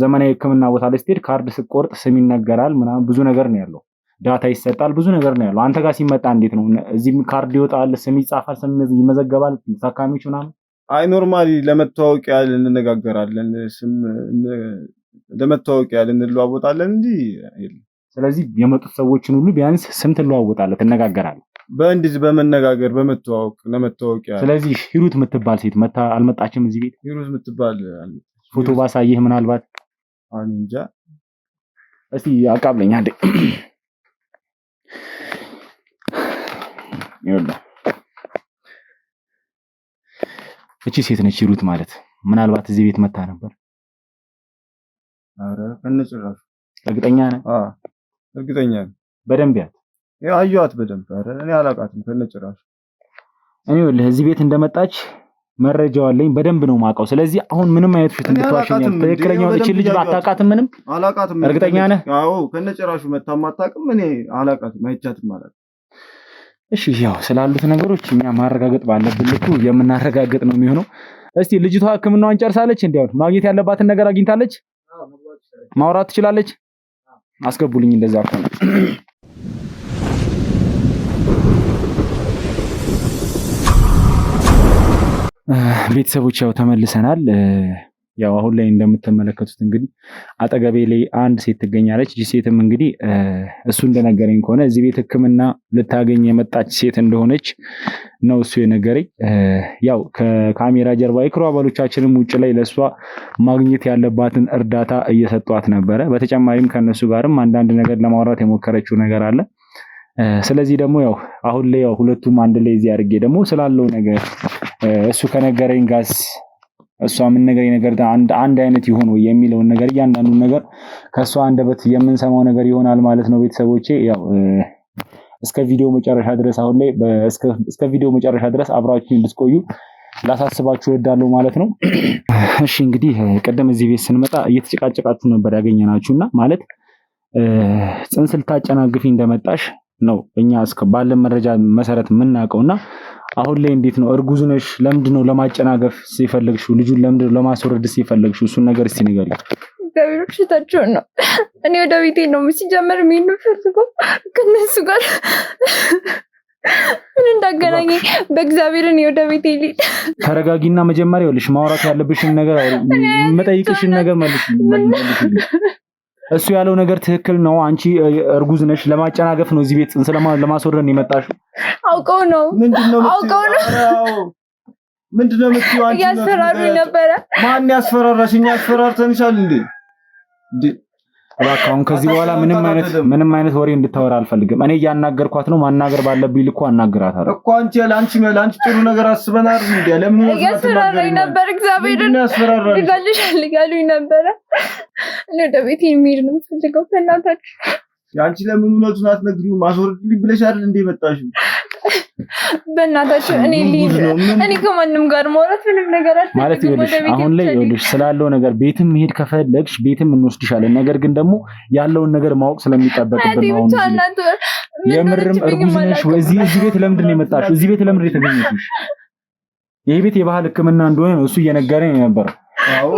ዘመናዊ ህክምና ቦታ ላይ ስትሄድ ካርድ ስትቆርጥ ስም ይነገራል ምናምን ብዙ ነገር ነው ያለው። ዳታ ይሰጣል ብዙ ነገር ነው ያለው። አንተ ጋር ሲመጣ እንዴት ነው? እዚህም ካርድ ይወጣል፣ ስም ይጻፋል፣ ስም ይመዘገባል፣ ታካሚዎች ምናምን። አይ ኖርማሊ ለመታወቂያ እንነጋገራለን፣ ስም ለመታወቂያ እንለዋወጣለን እንጂ አይደለም። ስለዚህ የመጡት ሰዎችን ሁሉ ቢያንስ ስም ትለዋወጣለህ፣ ትነጋገራለህ። በእንደዚህ በመነጋገር በመተዋወቅ ለመታወቂያ። ስለዚህ ሂሩት የምትባል ሴት መታ አልመጣችም እዚህ ቤት? ሂሩት የምትባል ፎቶ ባሳየህ ምናልባት። እንጃ እስቲ አቃብለኝ አንዴ። ይኸውልህ እቺ ሴት ነች ሂሩት ማለት። ምናልባት እዚህ ቤት መታ ነበር? ኧረ ከነጭራሹ። እርግጠኛ ነህ? አዎ እርግጠኛ ነኝ። በደንብ ያት አየኋት በደንብ። ኧረ እኔ አላውቃትም ከነጭራሹ። እኔ ይኸውልህ እዚህ ቤት እንደመጣች መረጃው አለኝ፣ በደንብ ነው የማውቀው። ስለዚህ አሁን ምንም አይነት ውሸት እንድትዋሸኝ ትክክለኛው እቺ ልጅ አታውቃትም? ምንም አላውቃትም። እርግጠኛ ነህ? አዎ ከነጭራሹ መታም አታውቅም። እኔ አላውቃትም፣ አይቻትም ማለት እሺ ያው ስላሉት ነገሮች እኛ ማረጋገጥ ባለብን ልኩ የምናረጋግጥ ነው የሚሆነው። እስቲ ልጅቷ ሕክምናዋን ጨርሳለች? እንዴ አሁን ማግኘት ያለባትን ነገር አግኝታለች? ማውራት ትችላለች? አስገቡልኝ እንደዛ ከሆነ። ቤተሰቦች ያው ተመልሰናል። ያው አሁን ላይ እንደምትመለከቱት እንግዲህ አጠገቤ ላይ አንድ ሴት ትገኛለች። ይህ ሴትም እንግዲህ እሱ እንደነገረኝ ከሆነ እዚህ ቤት ሕክምና ልታገኝ የመጣች ሴት እንደሆነች ነው እሱ የነገረኝ። ያው ከካሜራ ጀርባ የክሩ አባሎቻችንም ውጭ ላይ ለእሷ ማግኘት ያለባትን እርዳታ እየሰጧት ነበረ። በተጨማሪም ከእነሱ ጋርም አንዳንድ ነገር ለማውራት የሞከረችው ነገር አለ። ስለዚህ ደግሞ ያው አሁን ላይ ያው ሁለቱም አንድ ላይ እዚህ አድርጌ ደግሞ ስላለው ነገር እሱ ከነገረኝ ጋዝ እሷ ምን ነገር አንድ አይነት ይሆን ወይ የሚለውን ነገር እያንዳንዱን ነገር ከእሷ አንደበት የምንሰማው ነገር ይሆናል ማለት ነው። ቤተሰቦቼ ያው እስከ ቪዲዮ መጨረሻ ድረስ አሁን ላይ እስከ ቪዲዮ መጨረሻ ድረስ አብራችሁ እንድትቆዩ ላሳስባችሁ እወዳለሁ ማለት ነው። እሺ እንግዲህ ቀደም እዚህ ቤት ስንመጣ እየተጨቃጨቃችሁ ነበር ያገኘናችሁና ማለት ጽንስ ልታጨናግፊ እንደመጣሽ ነው እኛ እስከ ባለን መረጃ መሰረት የምናውቀውና አሁን ላይ እንዴት ነው? እርጉዝ ነሽ? ለምንድነው ለማጨናገፍ ሲፈልግሽው? ልጁን ለምንድነው ለማስወረድ ሲፈልግሽው? እሱን ነገር እስቲ ንገሪ። እግዚአብሔር ሽታቸው ነው። እኔ ወደ ቤቴ ነው ሲጀመር ምን ነው ፈልገው ከነሱ ጋር ምን እንዳገናኘ በእግዚአብሔር እኔ ወደ ቤቴ ልሂድ። ተረጋጊና መጀመሪያ ይኸውልሽ ማውራት ያለብሽን ነገር መጠይቅሽን ነገር መልሽ። እሱ ያለው ነገር ትክክል ነው። አንቺ እርጉዝ ነሽ፣ ለማጨናገፍ ነው እዚህ ቤት ጽንስ ለማስወረድ ነው የመጣሽው። አውቀው ነው አውቀው ነው። ምንድነው የምትይው አንቺ? ያስፈራሩኝ ነበረ። ማን ያስፈራራሽ? እኛ ያስፈራርተንሻል እንዴ? እባክህ አሁን ከዚህ በኋላ ምንም አይነት ወሬ እንድታወራ አልፈልግም። እኔ እያናገርኳት ነው። ማናገር ባለብኝ ልኩ አናግራታለሁ እኮ። ለአንቺ ጥሩ ነገር አስበናል እንዴ? ለምን ነው ያስፈራራኝ ነበር? እግዚአብሔርን ልጋሉኝ ነበረ። እኔ ወደ ቤቴ የሚሄድ ነው የምፈልገው። በእናታችሁ ያንቺ ለምን እውነቱን አትነግሪውም? ማስወርድልኝ ብለሽ አይደል እንዴ መጣሽው? በእናታችሁ እኔ ከማንም ጋር ማውራት ምንም ነገር አልፈልግም ማለት ይኸውልሽ፣ አሁን ላይ ይኸውልሽ ስላለው ነገር ቤትም መሄድ ከፈለግሽ ቤትም እንወስድሻለን። ነገር ግን ደግሞ ያለውን ነገር ማወቅ ስለሚጠበቅብን ነው። የምርም እርጉዝ ነሽ ወይ? እዚህ ቤት ለምንድን ነው የመጣሽው? እዚህ ቤት ለምንድን ነው የተገኘሽው? ይሄ ቤት የባህል ሕክምና እንደሆነ ነው እሱ እየነገረኝ ነበር።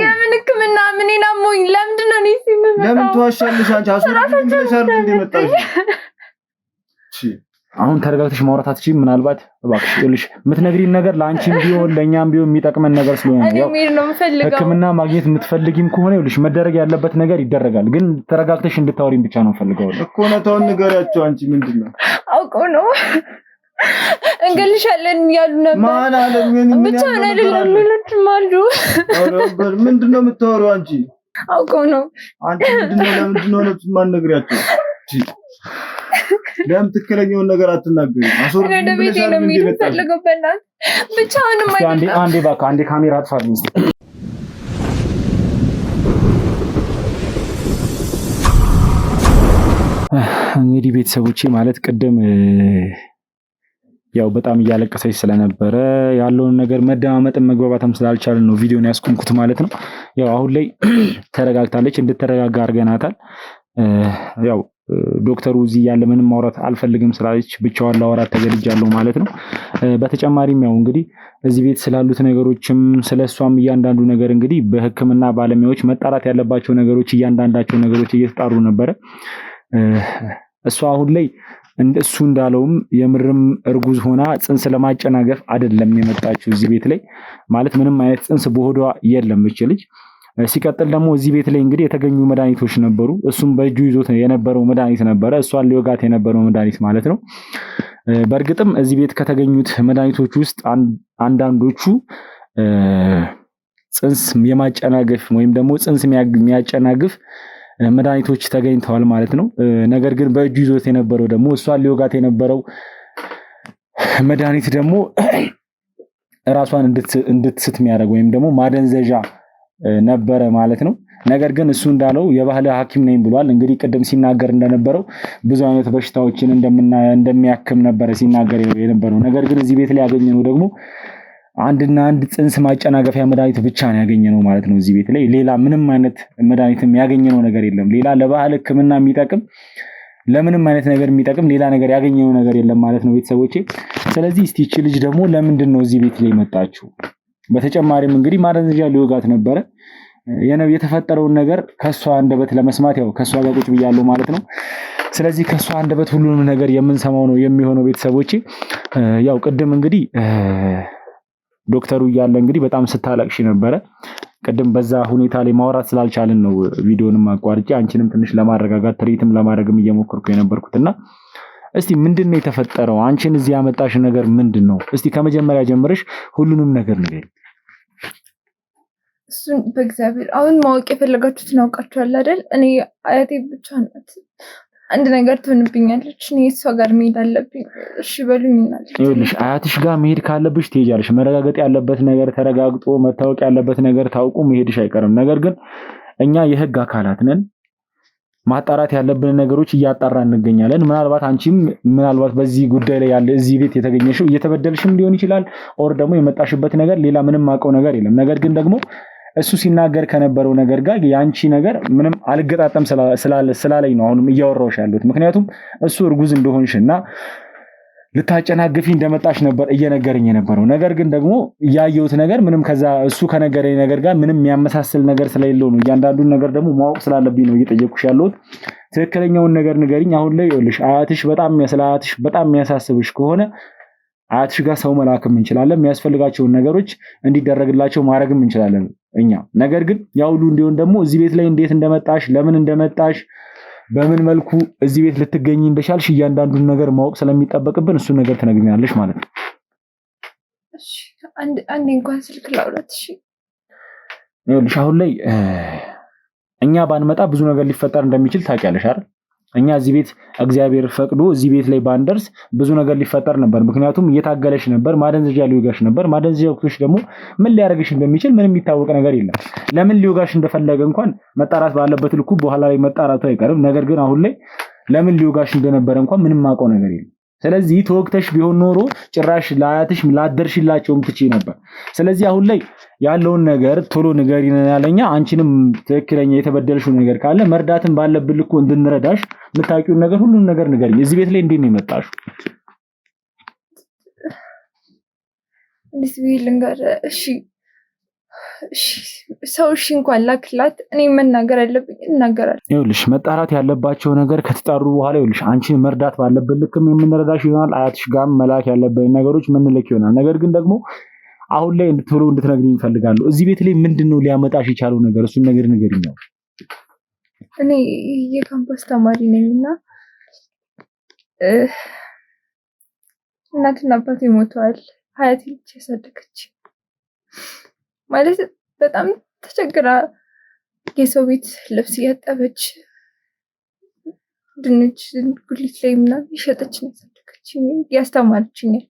የምን ሕክምና? ምን ናሞኝ? ለምንድን ነው እኔ ሲመጣው? ለምን ትዋሻለሽ አንቺ? አስወርድልኝ ብለሽ አይደል እንዴ መጣሽው? አሁን ተረጋግተሽ ማውራት አትችይም? ምናልባት እባክሽ ይኸውልሽ የምትነግሪን ነገር ለአንቺም ቢሆን ለእኛም ቢሆን የሚጠቅመን ነገር ስለሆነ ነው። ሕክምና ማግኘት የምትፈልጊም ከሆነ ይኸውልሽ መደረግ ያለበት ነገር ይደረጋል። ግን ተረጋግተሽ እንድታወሪኝ ብቻ ነው ፈልገው እኮ ነው። ተውን ንገሪያቸው። አንቺ ምንድነው? አውቀው ነው እንገልሻለን ያሉ ነበር። ማን አለ? ብቻ ነው አይደለም ምንድነው ማሉ? ምንድነው የምታወሪው አንቺ? አውቀው ነው። አንቺ ለምንድነው ነው ማን ነግሪያቸው? ለምን ትክክለኛውን ነገር አትናገሪ? ወደ ቤቴ ነው የሚፈልገው። በእናትህ ብቻውንም አንዴ እባክህ አንዴ ካሜራ አጥፋልኝ። እንግዲህ ቤተሰቦቼ ማለት ቅድም ያው በጣም እያለቀሰች ስለነበረ ያለውን ነገር መደማመጥን መግባባትም ስላልቻልን ነው ቪዲዮን ያስቆምኩት ማለት ነው። ያው አሁን ላይ ተረጋግታለች፣ እንድትረጋጋ አድርገናታል። ያው ዶክተሩ እዚህ ያለ ምንም ማውራት አልፈልግም ስላለች ብቻዋን ላወራት ተገድጃለሁ ማለት ነው። በተጨማሪም ያው እንግዲህ እዚህ ቤት ስላሉት ነገሮችም ስለሷም እያንዳንዱ ነገር እንግዲህ በሕክምና ባለሙያዎች መጣራት ያለባቸው ነገሮች እያንዳንዳቸው ነገሮች እየተጣሩ ነበረ። እሷ አሁን ላይ እሱ እንዳለውም የምርም እርጉዝ ሆና ጽንስ ለማጨናገፍ አይደለም የመጣችው እዚህ ቤት ላይ ማለት ምንም አይነት ጽንስ በሆዷ የለም እች ልጅ። ሲቀጥል ደግሞ እዚህ ቤት ላይ እንግዲህ የተገኙ መድኃኒቶች ነበሩ። እሱም በእጁ ይዞት የነበረው መድኃኒት ነበረ፣ እሷን ሊወጋት የነበረው መድኃኒት ማለት ነው። በእርግጥም እዚህ ቤት ከተገኙት መድኃኒቶች ውስጥ አንዳንዶቹ ጽንስ የማጨናገፍ ወይም ደግሞ ጽንስ የሚያጨናግፍ መድኃኒቶች ተገኝተዋል ማለት ነው። ነገር ግን በእጁ ይዞት የነበረው ደግሞ እሷን ሊወጋት የነበረው መድኃኒት ደግሞ ራሷን እንድትስት የሚያደርግ ወይም ደግሞ ማደንዘዣ ነበረ ማለት ነው። ነገር ግን እሱ እንዳለው የባህል ሐኪም ነኝ ብሏል። እንግዲህ ቅድም ሲናገር እንደነበረው ብዙ አይነት በሽታዎችን እንደሚያክም ነበረ ሲናገር የነበረው። ነገር ግን እዚህ ቤት ላይ ያገኘነው ደግሞ አንድና አንድ ጽንስ ማጨናገፊያ መድኃኒት ብቻ ነው ያገኘነው ማለት ነው። እዚህ ቤት ላይ ሌላ ምንም አይነት መድኃኒትም ያገኘነው ነገር የለም። ሌላ ለባህል ሕክምና የሚጠቅም ለምንም አይነት ነገር የሚጠቅም ሌላ ነገር ያገኘው ነገር የለም ማለት ነው ቤተሰቦቼ። ስለዚህ እስቲ እቺ ልጅ ደግሞ ለምንድን ነው እዚህ ቤት ላይ መጣችው? በተጨማሪም እንግዲህ ማደንዘዣ ሊወጋት ነበረ። የተፈጠረውን ነገር ከሷ አንደበት ለመስማት ያው ከሷ ጋር ቁጭ ብያለሁ ማለት ነው። ስለዚህ ከሷ አንደበት ሁሉንም ነገር የምንሰማው ነው የሚሆነው ቤተሰቦቼ። ያው ቅድም እንግዲህ ዶክተሩ እያለ እንግዲህ በጣም ስታለቅሽ ነበረ። ቅድም በዛ ሁኔታ ላይ ማውራት ስላልቻልን ነው ቪዲዮንም አቋርጬ አንቺንም ትንሽ ለማረጋጋት ትሪትም ለማድረግም እየሞከርኩ የነበርኩትና እስቲ ምንድነው የተፈጠረው? አንቺን እዚህ ያመጣሽ ነገር ምንድነው? እስቲ ከመጀመሪያ ጀምረሽ ሁሉንም ነገር ንገሪ። እሱን በእግዚአብሔር አሁን ማወቅ የፈለጋችሁትን አውቃችኋል አይደል? እኔ አያቴ ብቻ ናት አንድ ነገር ትሆንብኛለች። እኔ እሷ ጋር መሄድ አለብኝ። እሺ በሉኝ እናለች። ይኸውልሽ አያትሽ ጋር መሄድ ካለብሽ ትሄጃለሽ። መረጋገጥ ያለበት ነገር ተረጋግጦ መታወቅ ያለበት ነገር ታውቁ መሄድሽ አይቀርም። ነገር ግን እኛ የህግ አካላት ነን። ማጣራት ያለብን ነገሮች እያጣራ እንገኛለን። ምናልባት አንቺም በዚህ ጉዳይ ላይ ያለ እዚህ ቤት የተገኘሽው እየተበደልሽም ሊሆን ይችላል። ኦር ደግሞ የመጣሽበት ነገር ሌላ ምንም ማውቀው ነገር የለም። ነገር ግን ደግሞ እሱ ሲናገር ከነበረው ነገር ጋር ያንቺ ነገር ምንም አልገጣጠም ስላለኝ ነው አሁንም እያወራሁሽ ያለሁት። ምክንያቱም እሱ እርጉዝ እንደሆንሽና ልታጨናግፊ እንደመጣሽ ነበር እየነገረኝ የነበረው። ነገር ግን ደግሞ ያየሁት ነገር ምንም ከዛ እሱ ከነገረኝ ነገር ጋር ምንም የሚያመሳስል ነገር ስለሌለው ነው። እያንዳንዱን ነገር ደግሞ ማወቅ ስላለብኝ ነው እየጠየኩሽ ያለሁት። ትክክለኛውን ነገር ንገሪኝ። አሁን ላይ ይኸውልሽ አያትሽ በጣም የሚያሳስብሽ ከሆነ አያትሽ ጋር ሰው መላክም እንችላለን። የሚያስፈልጋቸውን ነገሮች እንዲደረግላቸው ማድረግም እንችላለን እኛ። ነገር ግን ያው ሁሉ እንዲሆን ደግሞ እዚህ ቤት ላይ እንዴት እንደመጣሽ፣ ለምን እንደመጣሽ፣ በምን መልኩ እዚህ ቤት ልትገኝ እንደቻልሽ እያንዳንዱን ነገር ማወቅ ስለሚጠበቅብን እሱን ነገር ትነግሪኛለሽ ማለት ነው። እሺ አንዴ እንኳን ስልክ ላውራት። እሺ ይኸውልሽ አሁን ላይ እኛ ባንመጣ ብዙ ነገር ሊፈጠር እንደሚችል ታውቂያለሽ አይደል? እኛ እዚህ ቤት እግዚአብሔር ፈቅዶ እዚህ ቤት ላይ ባንደርስ ብዙ ነገር ሊፈጠር ነበር። ምክንያቱም እየታገለሽ ነበር፣ ማደንዘዣ ሊወጋሽ ነበር። ማደንዘዣ ወቅቶሽ ደግሞ ምን ሊያደርግሽ እንደሚችል ምንም የሚታወቅ ነገር የለም። ለምን ሊወጋሽ እንደፈለገ እንኳን መጣራት ባለበት ልኩ በኋላ ላይ መጣራቱ አይቀርም። ነገር ግን አሁን ላይ ለምን ሊወጋሽ እንደነበረ እንኳን ምንም ማውቀው ነገር የለም። ስለዚህ ተወግተሽ ቢሆን ኖሮ ጭራሽ ለአያትሽ ላደርሽላቸውም ትችይ ነበር። ስለዚህ አሁን ላይ ያለውን ነገር ቶሎ ንገሪን ያለኛ። አንቺንም ትክክለኛ የተበደልሽው ነገር ካለ መርዳትን ባለብን ልኩ እንድንረዳሽ የምታውቂውን ነገር ሁሉን ነገር ንገሪኝ። እዚህ ቤት ላይ እንዴት ነው የመጣሽው? እንዴት ቢል ልንገር? እሺ ሰው እንኳን ላክላት። እኔ መናገር አለብኝ እናገራለሁ። ይኸውልሽ መጣራት ያለባቸው ነገር ከተጣሩ በኋላ ይኸውልሽ አንቺን መርዳት ባለብን ልክም የምንረዳሽ ይሆናል። አያትሽ ጋርም መላክ ያለብን ነገሮች ምንልክ ይሆናል። ነገር ግን ደግሞ አሁን ላይ ቶሎ እንድትነግሪኝ እፈልጋለሁ። እዚህ ቤት ላይ ምንድነው ሊያመጣሽ የቻለው ነገር? እሱን ነገር ንገሪኝ ነው። እኔ የካምፓስ ተማሪ ነኝና እናትና አባቴ ሞተዋል። አያቴ ብቻ ያሳደገች ማለት በጣም ተቸግራ የሰው ቤት ልብስ እያጠበች ድንች ጉሊት ላይ ምናምን የሸጠች ነው ያሳደገችኝ ያስተማረችኛል።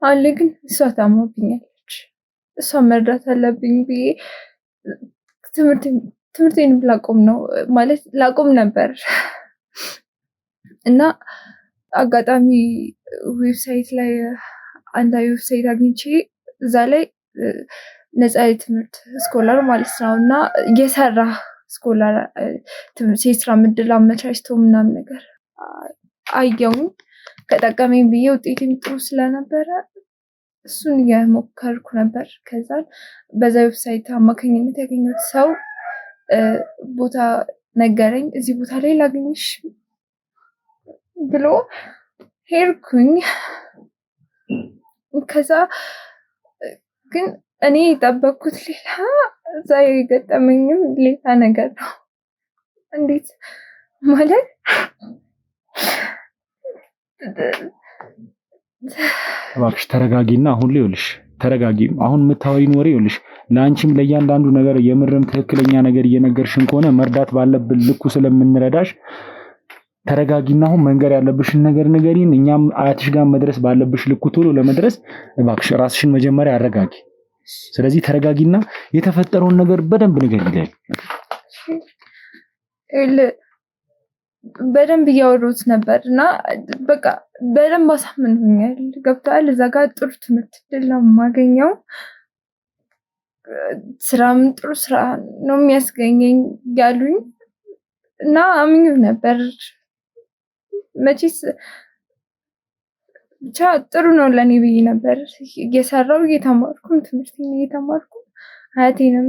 አሁን ላይ ግን እሷ ታማብኛለች። እሷ መርዳት አለብኝ ብዬ ትምህርቴን ላቆም ነበር እና አጋጣሚ ዌብሳይት ላይ አንድ ዌብሳይት አግኝቼ እዛ ላይ ነፃ የትምህርት ስኮላር ማለት ነው እና እየሰራ ስኮላር ሴት ስራ ምድል አመቻችቶ ምናምን ነገር አየሁኝ። ከጠቀመኝ ብዬ ውጤቴም ጥሩ ስለነበረ እሱን እየሞከርኩ ነበር። ከዛ በዛ ዌብሳይት አማካኝነት ያገኘሁት ሰው ቦታ ነገረኝ። እዚህ ቦታ ላይ ላገኝሽ ብሎ ሄድኩኝ። ከዛ ግን እኔ የጠበቅኩት ሌላ፣ እዛ የገጠመኝም ሌላ ነገር ነው። እንዴት ማለት እባክሽ ተረጋጊና አሁን ላይ ይኸውልሽ ተረጋጊ። አሁን የምታወሪን ወሬ ይኸውልሽ ለአንቺም ለእያንዳንዱ ነገር የምርም ትክክለኛ ነገር እየነገርሽን ከሆነ መርዳት ባለብን ልኩ ስለምንረዳሽ ተረጋጊና አሁን መንገር ያለብሽን ነገር ንገሪን። እኛም አያትሽ ጋር መድረስ ባለብሽ ልኩ ቶሎ ለመድረስ እባክሽ ራስሽን መጀመሪያ አረጋጊ። ስለዚህ ተረጋጊና የተፈጠረውን ነገር በደንብ ንገሪኝ። በደንብ እያወሩት ነበር እና በቃ በደንብ አሳምነውኛል። ገብቶሃል? እዛ ጋር ጥሩ ትምህርት እድል ነው የማገኘው። ስራም ጥሩ ስራ ነው የሚያስገኘኝ ያሉኝ እና አምኜው ነበር። መቼስ ብቻ ጥሩ ነው ለኔ ብዬ ነበር እየሰራው እየተማርኩም ትምህርቴን እየተማርኩ አያቴንም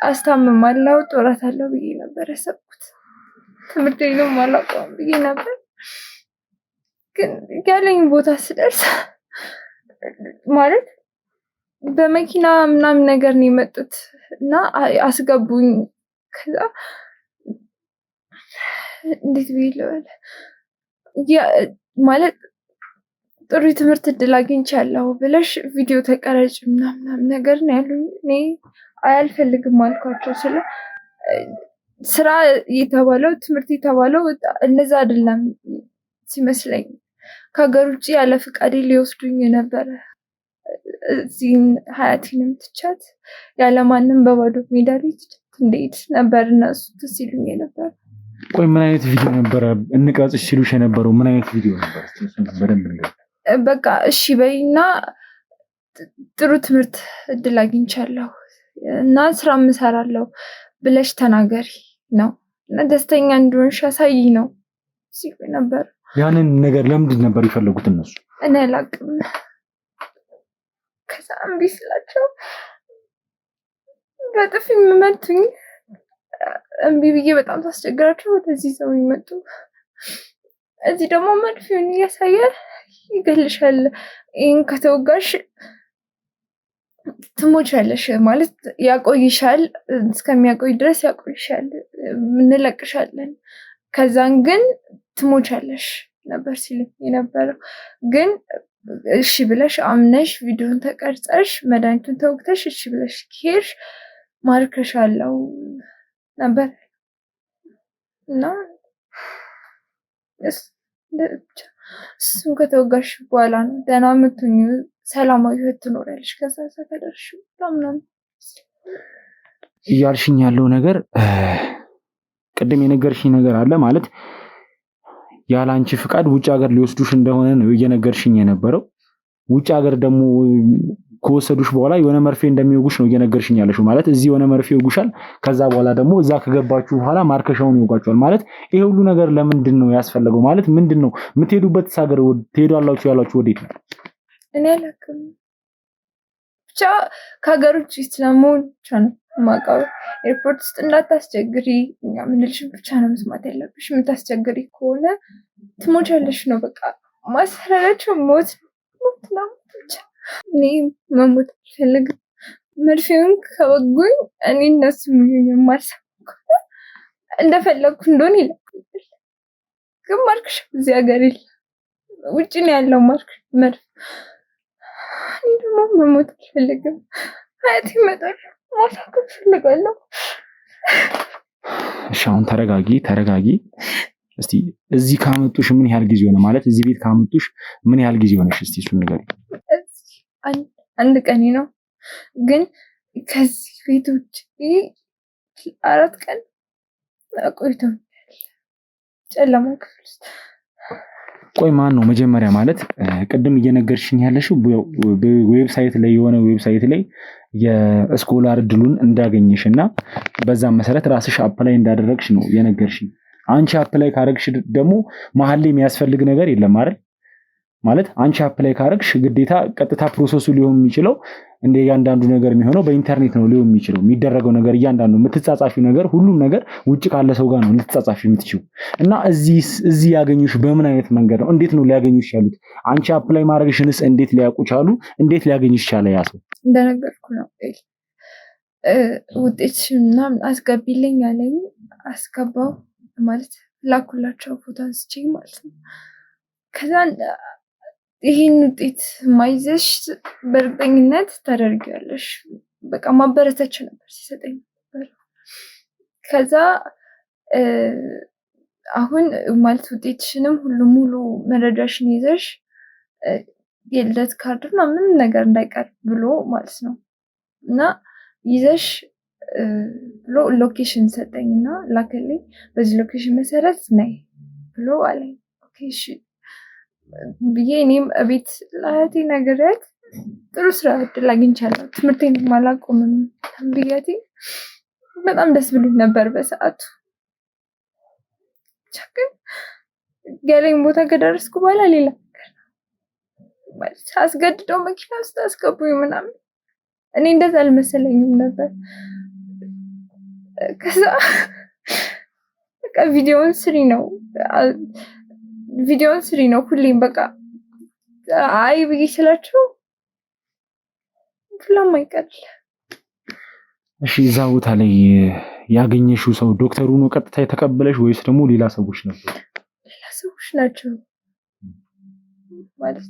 አስታምማለሁ ጦራታለሁ ብዬ ነበር ያሰብኩት። ትምህርቴንም አላውቀውም ብዬ ነበር። ግን ያለኝ ቦታ ስደርስ ማለት በመኪና ምናምን ነገር ነው የመጡት እና አስገቡኝ። ከዛ እንዴት ብዬ ልበል ማለት ጥሩ ትምህርት እድል አግኝቻለሁ ብለሽ ቪዲዮ ተቀረጭ ምናምን ነገር ነው ያሉኝ። እኔ አልፈልግም አልኳቸው። ስራ የተባለው ትምህርት የተባለው እነዛ አይደለም ሲመስለኝ ከሀገር ውጭ ያለ ፍቃዴ ሊወስዱኝ ነበረ። እዚህን ሀያቴንም ትቻት ያለማንም በባዶ ሜዳ ላይ እንዴት ነበር እነሱ ሲሉኝ ነበር። ቆይ ምን አይነት ቪዲዮ ነበረ እንቅረጽሽ ሲሉሽ የነበረው? ምን አይነት ቪዲዮ ነበር? በደንብ በቃ እሺ በይና ጥሩ ትምህርት እድል አግኝቻለሁ እና ስራ እሰራለሁ ብለሽ ተናገሪ ነው እና ደስተኛ እንደሆንሽ አሳይ ነው ሲሉ ነበር። ያንን ነገር ለምንድን ነበር የፈለጉት እነሱ? እኔ አላውቅም። ከዛ እምቢ ስላቸው በጥፊ መቱኝ። እምቢ ብዬ በጣም ታስቸግራቸው ወደዚህ ሰው ይመጡ። እዚህ ደግሞ መድፊውን እያሳየ ይገልሻል። ይህን ከተወጋሽ ትሞቻለሽ ማለት ያቆይሻል፣ እስከሚያቆይ ድረስ ያቆይሻል፣ እንለቅሻለን፣ ከዛን ግን ትሞቻለሽ ነበር ሲል የነበረው። ግን እሺ ብለሽ አምነሽ ቪዲዮን ተቀርጸሽ መድኃኒቱን ተወግተሽ እሺ ብለሽ ከሄድሽ ማርከሻለው ነበር እና እሱን ከተወጋሽ በኋላ ነው ደህና የምትሆኚው፣ ሰላማዊ ህይወት ትኖሪያለሽ። ከዛ ተደርሽ ምናምን እያልሽኝ ያለው ነገር ቅድም የነገርሽኝ ነገር አለ ማለት ያለ አንቺ ፍቃድ ውጭ ሀገር ሊወስዱሽ እንደሆነ ነው እየነገርሽኝ የነበረው። ውጭ ሀገር ደግሞ ከወሰዱሽ በኋላ የሆነ መርፌ እንደሚወጉሽ ነው እየነገርሽኝ ያለሽው። ማለት እዚህ የሆነ መርፌ ይወጉሻል፣ ከዛ በኋላ ደግሞ እዛ ከገባችሁ በኋላ ማርከሻውን ይወጋችኋል። ማለት ይሄ ሁሉ ነገር ለምንድን ነው ያስፈለገው? ማለት ምንድን ነው የምትሄዱበት ሀገር ትሄዳላችሁ ያላችሁ ወዴት ነው? እኔ አላውቅም። ብቻ ከሀገር ውጭ ስለመሆን ብቻ ነው የማውቀው። ኤርፖርት ውስጥ እንዳታስቸግሪ እኛ ምንልሽን ብቻ ነው መስማት ያለብሽ። የምታስቸግሪ ከሆነ ትሞቻለሽ ነው በቃ። ማስፈራራቸው ሞት ነው ብቻ። እኔ መሞት አልፈልግም። መርፌውን ከወጉኝ እኔ እነሱ የማልሰማ እንደፈለግኩ እንደሆነ ይለቁኛል። ግን ማርክሽ እዚህ ሀገር የለም፣ ውጭ ነው ያለው ማርክሽ መርፌ። እኔ ደግሞ መሞት አልፈልግም። ሀያት ይመጣል ማሳከም ፈልጋለሁ። እሺ አሁን ተረጋጊ። እስቲ እዚህ ካመጡሽ ምን ያህል ጊዜ ሆነ? ማለት እዚህ ቤት ካመጡሽ ምን ያህል ጊዜ ሆነሽ? እስቲ እሱን ንገሪኝ። አንድ ቀን ነው፣ ግን ከዚህ ቤት ውጭ 4 ቀን ቆይቶ ጨለማ ክፍል ውስጥ። ቆይ ማን ነው መጀመሪያ ማለት ቅድም እየነገርሽኝ ያለሽው ዌብሳይት ላይ የሆነ ዌብሳይት ላይ የስኮላር እድሉን እንዳገኘሽ እና በዛ መሰረት ራስሽ አፕላይ እንዳደረግሽ ነው የነገርሽኝ። አንቺ አፕላይ ካረግሽ ደግሞ መሀል ላይ የሚያስፈልግ ነገር የለም አይደል? ማለት አንቺ አፕላይ ካረግሽ ግዴታ ቀጥታ ፕሮሰሱ ሊሆን የሚችለው እንደ እያንዳንዱ ነገር የሚሆነው በኢንተርኔት ነው ሊሆን የሚችለው። የሚደረገው ነገር እያንዳንዱ የምትጻጻፊው ነገር ሁሉም ነገር ውጭ ካለ ሰው ጋር ነው ልትጻጻፊ የምትችው። እና እዚህ ያገኙሽ በምን አይነት መንገድ ነው? እንዴት ነው ሊያገኙሽ ያሉት? አንቺ አፕላይ ማድረግሽንስ እንዴት ሊያውቁ ቻሉ? እንዴት ሊያገኙሽ ቻለ ያ ሰው? እንደነገርኩ ነው ውጤትሽን ምናምን አስገቢልኝ አለኝ። አስገባው ማለት ላኩላቸው ፎቶ አንስቼ ማለት ነው። ከዛ ይህን ውጤት ማይዘሽ በእርግጠኝነት ታደርጊያለሽ በቃ ማበረታቻ ነበር ሲሰጠኝ ነበር። ከዛ አሁን ማለት ውጤትሽንም ሙሉ መረጃሽን ይዘሽ የልደት ካርድና ምንም ነገር እንዳይቀር ብሎ ማለት ነው እና ይዘሽ ብሎ ሎኬሽን ሰጠኝና ላከልኝ። በዚህ ሎኬሽን መሰረት ነይ ብሎ አለኝ። ኦኬ እሺ ብዬ እኔም እቤት ለአያቴ ነግሬያት ጥሩ ስራ እድል አግኝቻለሁ ትምህርቴን አላቆምም ብያቴ በጣም ደስ ብሎኝ ነበር በሰዓቱ። ግን ያለኝ ቦታ ከደረስኩ በኋላ ሌላ ማለት አስገድደው መኪና ውስጥ አስገቡኝ ምናምን። እኔ እንደዛ አልመሰለኝም ነበር። ከዛ በቃ ቪዲዮውን ስሪ ነው ሁሌም በቃ አይ ብዬ ስላቸው ሁላም አይቀርል። እሺ እዛ ቦታ ላይ ያገኘሽው ሰው ዶክተሩ ነው ቀጥታ የተቀበለሽ ወይስ ደግሞ ሌላ ሰዎች ነበሩ? ሌላ ሰዎች ናቸው ማለት።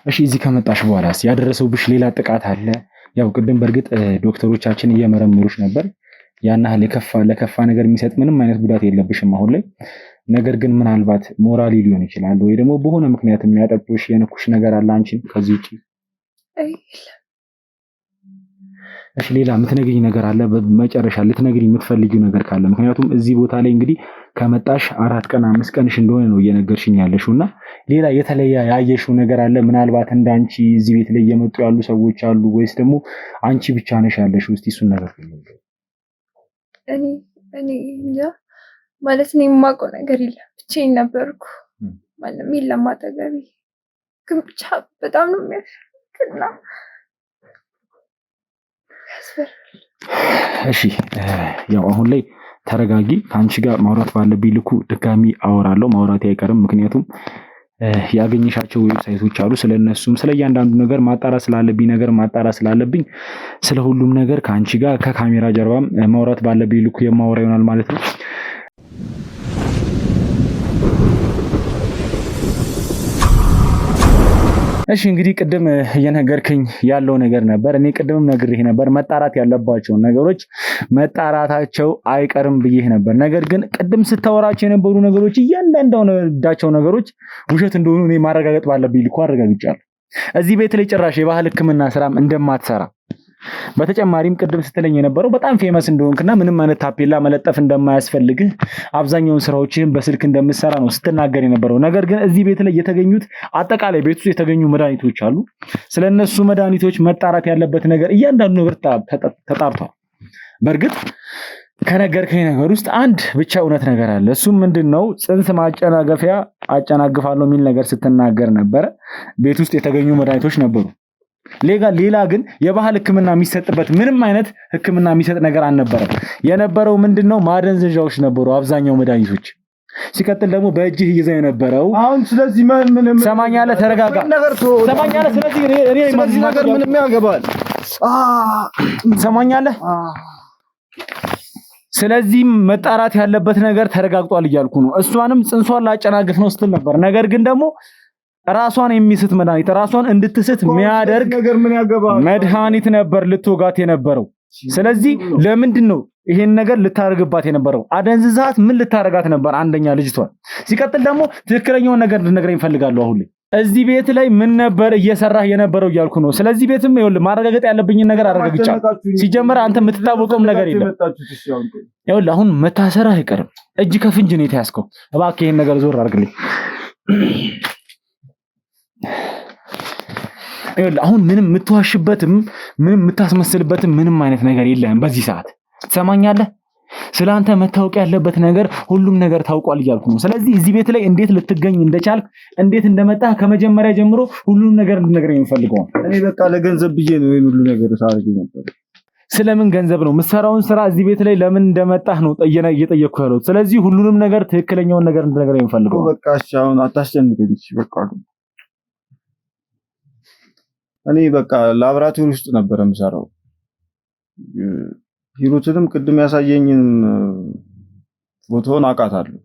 እሺ እዚህ ከመጣሽ በኋላስ ያደረሰውብሽ ሌላ ጥቃት አለ? ያው ቅድም በእርግጥ ዶክተሮቻችን እየመረመሩሽ ነበር። ያን ያህል ለከፋ ነገር የሚሰጥ ምንም አይነት ጉዳት የለብሽም አሁን ላይ። ነገር ግን ምናልባት ሞራሊ ሊሆን ይችላል ወይ ደግሞ በሆነ ምክንያት የሚያጠቁሽ የነኩሽ ነገር አለ አንቺ ከዚህ ውጪ? እሺ ሌላ የምትነግሪኝ ነገር አለ? በመጨረሻ ልትነግሪኝ የምትፈልጊው ነገር ካለ? ምክንያቱም እዚህ ቦታ ላይ እንግዲህ ከመጣሽ 4 ቀን 5 ቀንሽ እንደሆነ ነው እየነገርሽኝ ያለሽውና ሌላ የተለየ ያየሽው ነገር አለ? ምናልባት እንዳንቺ እዚህ ቤት ላይ እየመጡ ያሉ ሰዎች አሉ ወይስ ደግሞ አንቺ ብቻ ነሽ ያለሽው? እስቲ እሱን ነገር እኔ እንጃ ማለት ነው የማውቀው ነገር የለም። ብቻዬን ነበርኩ፣ ማንም የለም አጠገቤ። ግን ብቻ በጣም ነው የሚያስፈራና እሺ ያው አሁን ላይ ተረጋጊ። ከአንቺ ጋር ማውራት ባለብኝ ልኩ ድጋሚ አወራለሁ። ማውራቴ አይቀርም። ምክንያቱም ያገኘሻቸው ዌብሳይቶች አሉ። ስለነሱም ስለ እያንዳንዱ ነገር ማጣራት ስላለብኝ ስለ ሁሉም ነገር ከአንቺ ጋር ከካሜራ ጀርባም ማውራት ባለብኝ ልኩ የማወራ ይሆናል ማለት ነው። እሺ እንግዲህ ቅድም እየነገርከኝ ያለው ነገር ነበር። እኔ ቅድምም ነግሬህ ነበር መጣራት ያለባቸው ነገሮች መጣራታቸው አይቀርም ብዬህ ነበር። ነገር ግን ቅድም ስታወራቸው የነበሩ ነገሮች እያንዳንዳቸው ነገሮች ውሸት እንደሆኑ እኔ ማረጋገጥ ባለብኝ ልኩ አረጋግጫለሁ። እዚህ ቤት ላይ ጭራሽ የባህል ሕክምና ስራም እንደማትሰራ በተጨማሪም ቅድም ስትለኝ የነበረው በጣም ፌመስ እንደሆንክና ምንም አይነት ታፔላ መለጠፍ እንደማያስፈልግህ አብዛኛውን ስራዎችን በስልክ እንደምትሰራ ነው ስትናገር የነበረው። ነገር ግን እዚህ ቤት ላይ የተገኙት አጠቃላይ ቤት ውስጥ የተገኙ መድኃኒቶች አሉ። ስለነሱ መድኃኒቶች መጣራት ያለበት ነገር እያንዳንዱ ነገር ተጣርቷል። በእርግጥ ከነገርከኝ ነገር ውስጥ አንድ ብቻ እውነት ነገር አለ። እሱም ምንድነው? ጽንስ ማጨናገፊያ አጨናግፋለሁ የሚል ነገር ስትናገር ነበረ። ቤት ውስጥ የተገኙ መድኃኒቶች ነበሩ። ሌላ ግን የባህል ሕክምና የሚሰጥበት ምንም አይነት ሕክምና የሚሰጥ ነገር አልነበረም። የነበረው ምንድነው? ማደንዘዣዎች ነበሩ አብዛኛው መድኃኒቶች። ሲቀጥል ደግሞ በእጅህ ይዘው የነበረው አሁን ስለዚህ ምንም ሰማኛለህ? ተረጋጋ። ሰማኛለህ? ስለዚህ ስለዚህ ነገር ምንም ያገባል። ሰማኛለህ? ስለዚህ መጣራት ያለበት ነገር ተረጋግጧል እያልኩ ነው። እሷንም ጽንሷን ላጨናግፍ ነው ስትል ነበር። ነገር ግን ደግሞ ራሷን የሚስት መድኃኒት ራሷን እንድትስት የሚያደርግ መድኃኒት ነበር ልትወጋት የነበረው። ስለዚህ ለምንድን ነው ይሄን ነገር ልታረግባት የነበረው? አደንዝዛት ምን ልታረጋት ነበር? አንደኛ ልጅቷን። ሲቀጥል ደግሞ ትክክለኛውን ነገር እንድነግረኝ እፈልጋለሁ። አሁን ላይ እዚህ ቤት ላይ ምን ነበር እየሰራህ የነበረው እያልኩ ነው። ስለዚህ ቤትም ይኸውልህ ማረጋገጥ ያለብኝን ነገር አረጋግጫለሁ። ሲጀመር አንተ የምትታወቀውም ነገር የለም። ይኸውልህ አሁን መታሰርህ አይቀርም። እጅ ከፍንጅ ነው የተያዝከው። እባክህ ይሄን ነገር ዞር አድርግልኝ። አሁን ምንም የምትዋሽበትም ምንም የምታስመስልበትም ምንም አይነት ነገር የለም በዚህ ሰዓት። ትሰማኛለህ? ስለአንተ መታወቅ ያለበት ነገር ሁሉም ነገር ታውቋል እያልኩ ነው። ስለዚህ እዚህ ቤት ላይ እንዴት ልትገኝ እንደቻልክ እንዴት እንደመጣህ ከመጀመሪያ ጀምሮ ሁሉም ነገር እንድትነግረኝ የምፈልገው። እኔ በቃ ለገንዘብ ብዬ ነው ይሄን ሁሉ ነገር ሳደርግ ነበር። ስለምን ገንዘብ ነው የምትሰራውን ስራ እዚህ ቤት ላይ ለምን እንደመጣህ ነው እየጠየቅኩ ያለሁት። ስለዚህ ሁሉንም ነገር ትክክለኛውን ነገር እንድትነግረኝ የምፈልገው። በቃ እሺ አሁን አታስጨንቀኝ። በቃ እኔ በቃ ላብራቶሪ ውስጥ ነበር የምሰራው። ሂሩትንም ቅድም ያሳየኝን ፎቶን አውቃታለሁ።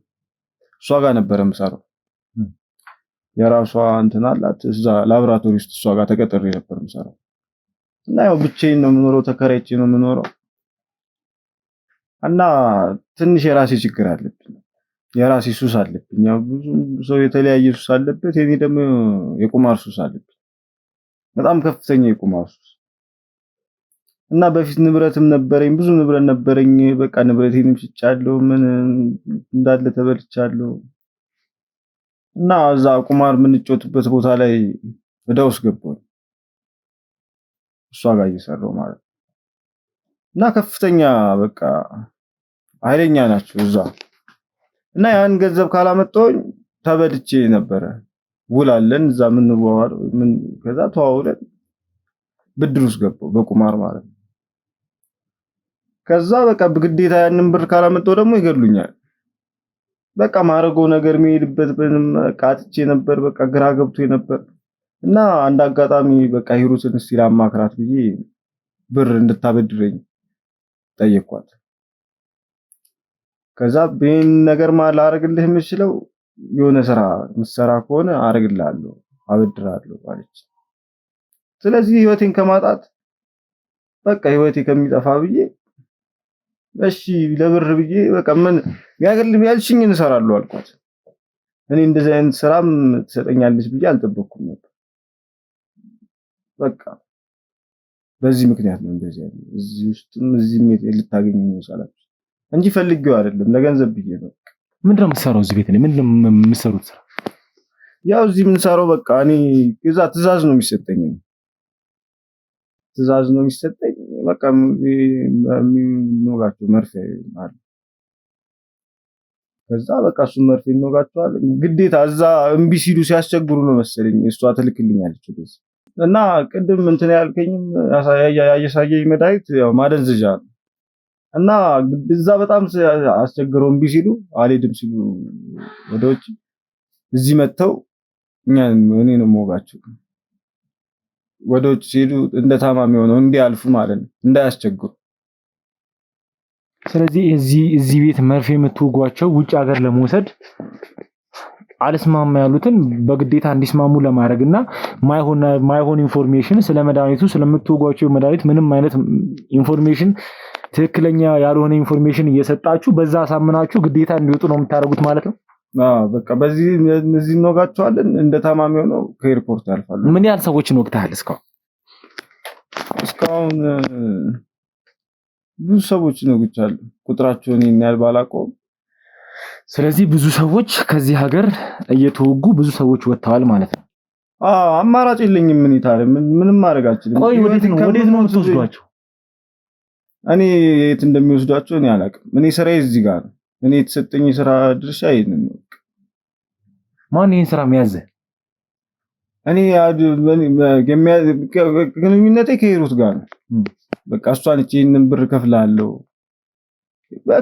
እሷ ጋር ነበር የምሰራው። የራሷ እንትን አላት እዛ ላብራቶሪ ውስጥ እሷ ጋር ተቀጥሬ ነበር የምሰራው። እና ያው ብቻዬን ነው የምኖረው፣ ተከራይቼ ነው የምኖረው። እና ትንሽ የራሴ ችግር አለብኝ፣ የራሴ ሱስ አለብኝ። ያው ብዙ ሰው የተለያየ ሱስ አለበት። እኔ ደግሞ የቁማር ሱስ አለብኝ፣ በጣም ከፍተኛ የቁማር ሱስ። እና በፊት ንብረትም ነበረኝ፣ ብዙ ንብረት ነበረኝ። በቃ ንብረቴንም ሽጫለሁ፣ ምን እንዳለ ተበልቻለሁ። እና እዛ ቁማር የምንጮትበት ቦታ ላይ ዕዳ ውስጥ ገባሁ፣ እሷ ጋር እየሰራሁ ማለት ነው። እና ከፍተኛ በቃ ኃይለኛ ናቸው እዛ። እና ያን ገንዘብ ካላመጣሁኝ ተበድቼ ነበረ ውላለን እዛ ምን ወዋር ምን ከዛ ተዋውለን ብድር ውስጥ ገባሁ በቁማር ማለት ነው። ከዛ በቃ በግዴታ ያንን ብር ካላመጣሁ ደግሞ ይገድሉኛል። በቃ ማረገው ነገር የሚሄድበት ምንም ቃጥቼ ነበር። በቃ ግራ ገብቶ ነበር እና አንድ አጋጣሚ በቃ ሂሩትን እስቲ ላማክራት ብዬ ብር እንድታበድረኝ ጠየቅኳት። ከዛ በእን ነገር ማለት አረግልህ የምችለው የሆነ ስራ ምሰራ ከሆነ አረግልሃለሁ አበድራለሁ አለች። ስለዚህ ህይወቴን ከማጣት በቃ ህይወቴ ከሚጠፋ ብዬ እሺ ለብር ብዬ በቃ ምን ያልሽኝ እንሰራለሁ አልኳት። እኔ እንደዚህ አይነት ስራም ትሰጠኛለች ብዬ አልጠበቅኩም ነበር። በቃ በዚህ ምክንያት ነው እንደዚህ አይነት እዚህ ውስጥም እዚህም ልታገኙኝ ይችላል እንጂ ፈልጌው አይደለም ለገንዘብ ብዬ ነው። ምንድነው የምትሰራው እዚህ ቤት ላይ? ምንድነው የምትሰሩት ስራ? ያው እዚህ የምንሰራው በቃ እኔ ትእዛዝ ነው የሚሰጠኝ በቃ የሚኖጋቸው መርፌ ማለት ከዛ በቃ እሱ መርፌ እንወጋቸዋል። ግዴታ እዛ እምቢ ሲሉ ሲያስቸግሩ ነው መሰለኝ እሷ ትልክልኛለች ወደዚህ እና ቅድም እንትን ያልከኝም ያሳየኝ መድኃኒት ያው ማደንዘዣ ነው እና እዛ በጣም አስቸግረው እምቢ ሲሉ አልሄድም ሲሉ ወደ ውጭ እዚህ መጥተው እኔ ነው የምወጋቸው። ወደ ውጭ ሲሄዱ እንደ ታማሚ ሆነው እንዲያልፉ ማለት ነው እንዳያስቸግሩ። ስለዚህ እዚህ ቤት መርፌ የምትወጓቸው ውጭ ሀገር ለመውሰድ አልስማማ ያሉትን በግዴታ እንዲስማሙ ለማድረግና ማይሆን ኢንፎርሜሽን ስለ መድኃኒቱ ስለምትወጓቸው መድኃኒት ምንም አይነት ኢንፎርሜሽን ትክክለኛ ያልሆነ ኢንፎርሜሽን እየሰጣችሁ በዛ አሳምናችሁ ግዴታ እንዲወጡ ነው የምታደርጉት ማለት ነው። በቃ በዚህ እንወጋቸዋለን እንደ ታማሚ ሆነው ከኤርፖርት ያልፋሉ። ምን ያህል ሰዎችን ወቅተሃል እስካሁን? ብዙ ሰዎችን ወግቻለሁ ቁጥራቸውን ያህል ባላውቀውም። ስለዚህ ብዙ ሰዎች ከዚህ ሀገር እየተወጉ ብዙ ሰዎች ወጥተዋል ማለት ነው። አማራጭ የለኝም። ምን ይታረ ምንም ማድረግ አልችልም። ቆይ ወዴት ነው የምትወስዷቸው? እኔ የት እንደሚወስዷቸው እኔ አላውቅም። እኔ ስራዬ እዚህ ጋር ነው። እኔ የተሰጠኝ የሥራ ድርሻ ይሄንን ነው። ማን ይሄን ስራ የሚያዘህ? እኔ ግንኙነቴ ከሂሩት ጋር ነው። በቃ እሷን እቺን ብር ከፍላለሁ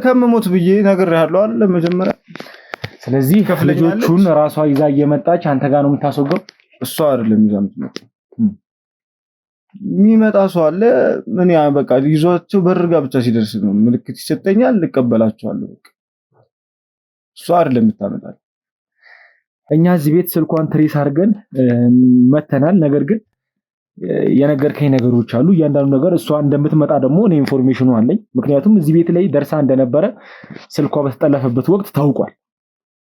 ከመሞት ብዬ ነግሬሃለሁ አይደል መጀመሪያ። ስለዚህ ልጆቹን ራሷ ይዛ እየመጣች አንተ ጋር ነው የምታስወጋው? እሷ አይደለም ይዛ የምትመጣው። የሚመጣ ሰው አለ። ምን ያ በቃ ይዟቸው በር ጋር ብቻ ሲደርስ ነው ምልክት ይሰጠኛል፣ ልቀበላቸዋለሁ። በቃ እሷ አይደለም የምታመጣው። እኛ እዚህ ቤት ስልኳን ትሬስ አድርገን መተናል። ነገር ግን የነገርከኝ ነገሮች አሉ። እያንዳንዱ ነገር እሷ እንደምትመጣ ደግሞ እኔ ኢንፎርሜሽኑ አለኝ። ምክንያቱም እዚህ ቤት ላይ ደርሳ እንደነበረ ስልኳ በተጠለፈበት ወቅት ታውቋል።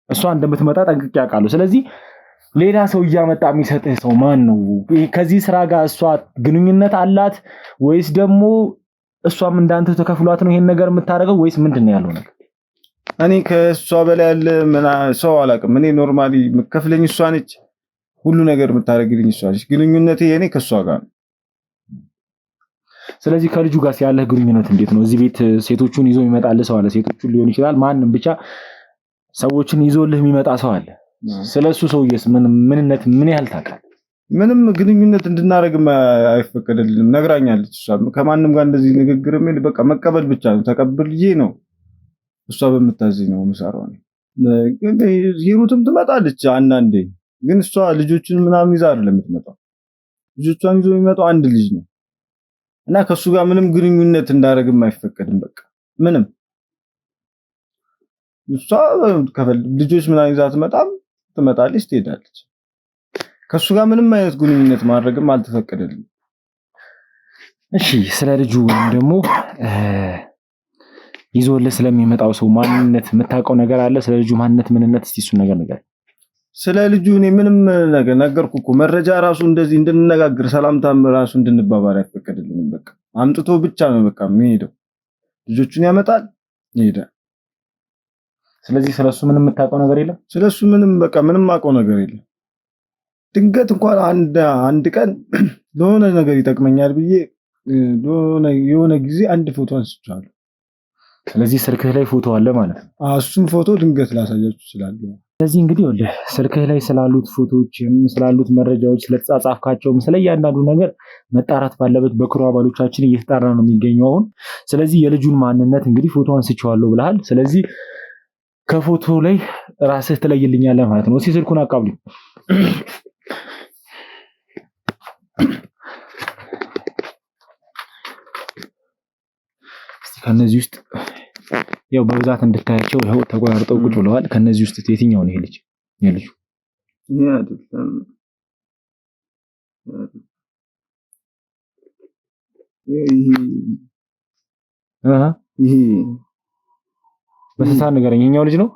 እሷ እንደምትመጣ ጠንቅቄ አውቃለሁ። ስለዚህ ሌላ ሰው እያመጣ የሚሰጥህ ሰው ማን ነው? ከዚህ ስራ ጋር እሷ ግንኙነት አላት ወይስ ደግሞ እሷም እንዳንተ ተከፍሏት ነው ይሄን ነገር የምታደርገው ወይስ ምንድነው ያለው ነገር? እኔ ከእሷ በላይ ያለ ሰው አላውቅም። እኔ ኖርማሊ መከፍለኝ እሷ ነች። ሁሉ ነገር የምታደርግልኝ እሷ ነች። ግንኙነቴ እኔ ከእሷ ጋር ነው። ስለዚህ ከልጁ ጋር ያለህ ግንኙነት እንዴት ነው? እዚህ ቤት ሴቶቹን ይዞ ይመጣል ሰው አለ። ሴቶቹን ሊሆን ይችላል ማንንም ብቻ ሰዎችን ይዞልህ የሚመጣ ሰው አለ። ስለሱ ሰውዬስ ምንነት ምን ያህል ታውቃለህ? ምንም ግንኙነት እንድናደርግም አይፈቀድልንም ነግራኛለች። እሷ ከማንም ጋር እንደዚህ ንግግር ምን በቃ መቀበል ብቻ ነው። ተቀብልዬ ነው እሷ በምታዘኝ ነው የምሰራው። ግን ሂሩትም ትመጣለች አንዳንዴ። ግን እሷ ልጆችን ምናምን ይዛ አይደለም የምትመጣው። ልጆቿን ይዞ የሚመጣው አንድ ልጅ ነው እና ከሱ ጋር ምንም ግንኙነት እንዳደርግም አይፈቀድም። በቃ ምንም እሷ ልጆች ምናምን ይዛ ትመጣለች፣ ትሄዳለች። ከሱ ጋር ምንም አይነት ግንኙነት ማድረግም አልተፈቀደልኝም። እሺ ስለ ልጁ ወይም ደግሞ ይዞልህ ስለሚመጣው ሰው ማንነት የምታውቀው ነገር አለ? ስለ ልጁ ማንነት ምንነት እስቲ እሱን ነገር ንገረኝ። ስለ ልጁ እኔ ምንም ነገር ነገርኩ እኮ። መረጃ ራሱ እንደዚህ እንድንነጋገር ሰላምታም ራሱ እንድንባባል አይፈቀድልንም። በቃ አምጥቶ ብቻ ነው በቃ የሚሄደው። ልጆቹን ያመጣል ይሄዳል። ስለዚህ ስለሱ ምንም የምታውቀው ነገር የለም? ስለሱ ምንም በቃ ምንም የማውቀው ነገር የለም። ድንገት እንኳን አንድ ቀን ለሆነ ነገር ይጠቅመኛል ብዬ የሆነ ጊዜ አንድ ፎቶ አንስቻለሁ። ስለዚህ ስልክህ ላይ ፎቶ አለ ማለት ነው። እሱም ፎቶ ድንገት ላሳያችሁ እችላለሁ። ስለዚህ እንግዲህ ወልህ ስልክህ ላይ ስላሉት ፎቶዎችም ስላሉት መረጃዎች ስለተጻጻፍካቸውም ስለ እያንዳንዱ ነገር መጣራት ባለበት በክሩ አባሎቻችን እየተጣራ ነው የሚገኘው አሁን። ስለዚህ የልጁን ማንነት እንግዲህ ፎቶ አንስቼዋለሁ ብለሃል። ስለዚህ ከፎቶ ላይ ራስህ ትለይልኛለህ ማለት ነው። እስኪ ስልኩን አቃብሉኝ። እስቲ ከነዚህ ውስጥ ያው በብዛት እንድታያቸው ይኸው ተቆራርጠው ቁጭ ብለዋል። ከነዚህ ውስጥ የትኛው ነው ይሄ ልጅ? የልጁ ይሄ አይደለም። ይሄ በስሳ ንገረኝ። የኛው ልጅ ነው?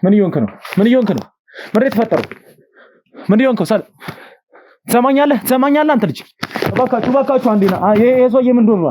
ምን እየሆንክ ነው? ምን እየሆንክ ነው? ምን የተፈጠረው? ምን እየሆንክ ነው? ትሰማኛለህ? አንተ ልጅ እባካችሁ አንዴ ና። ይሄ ሰውዬ ምን እንደሆነ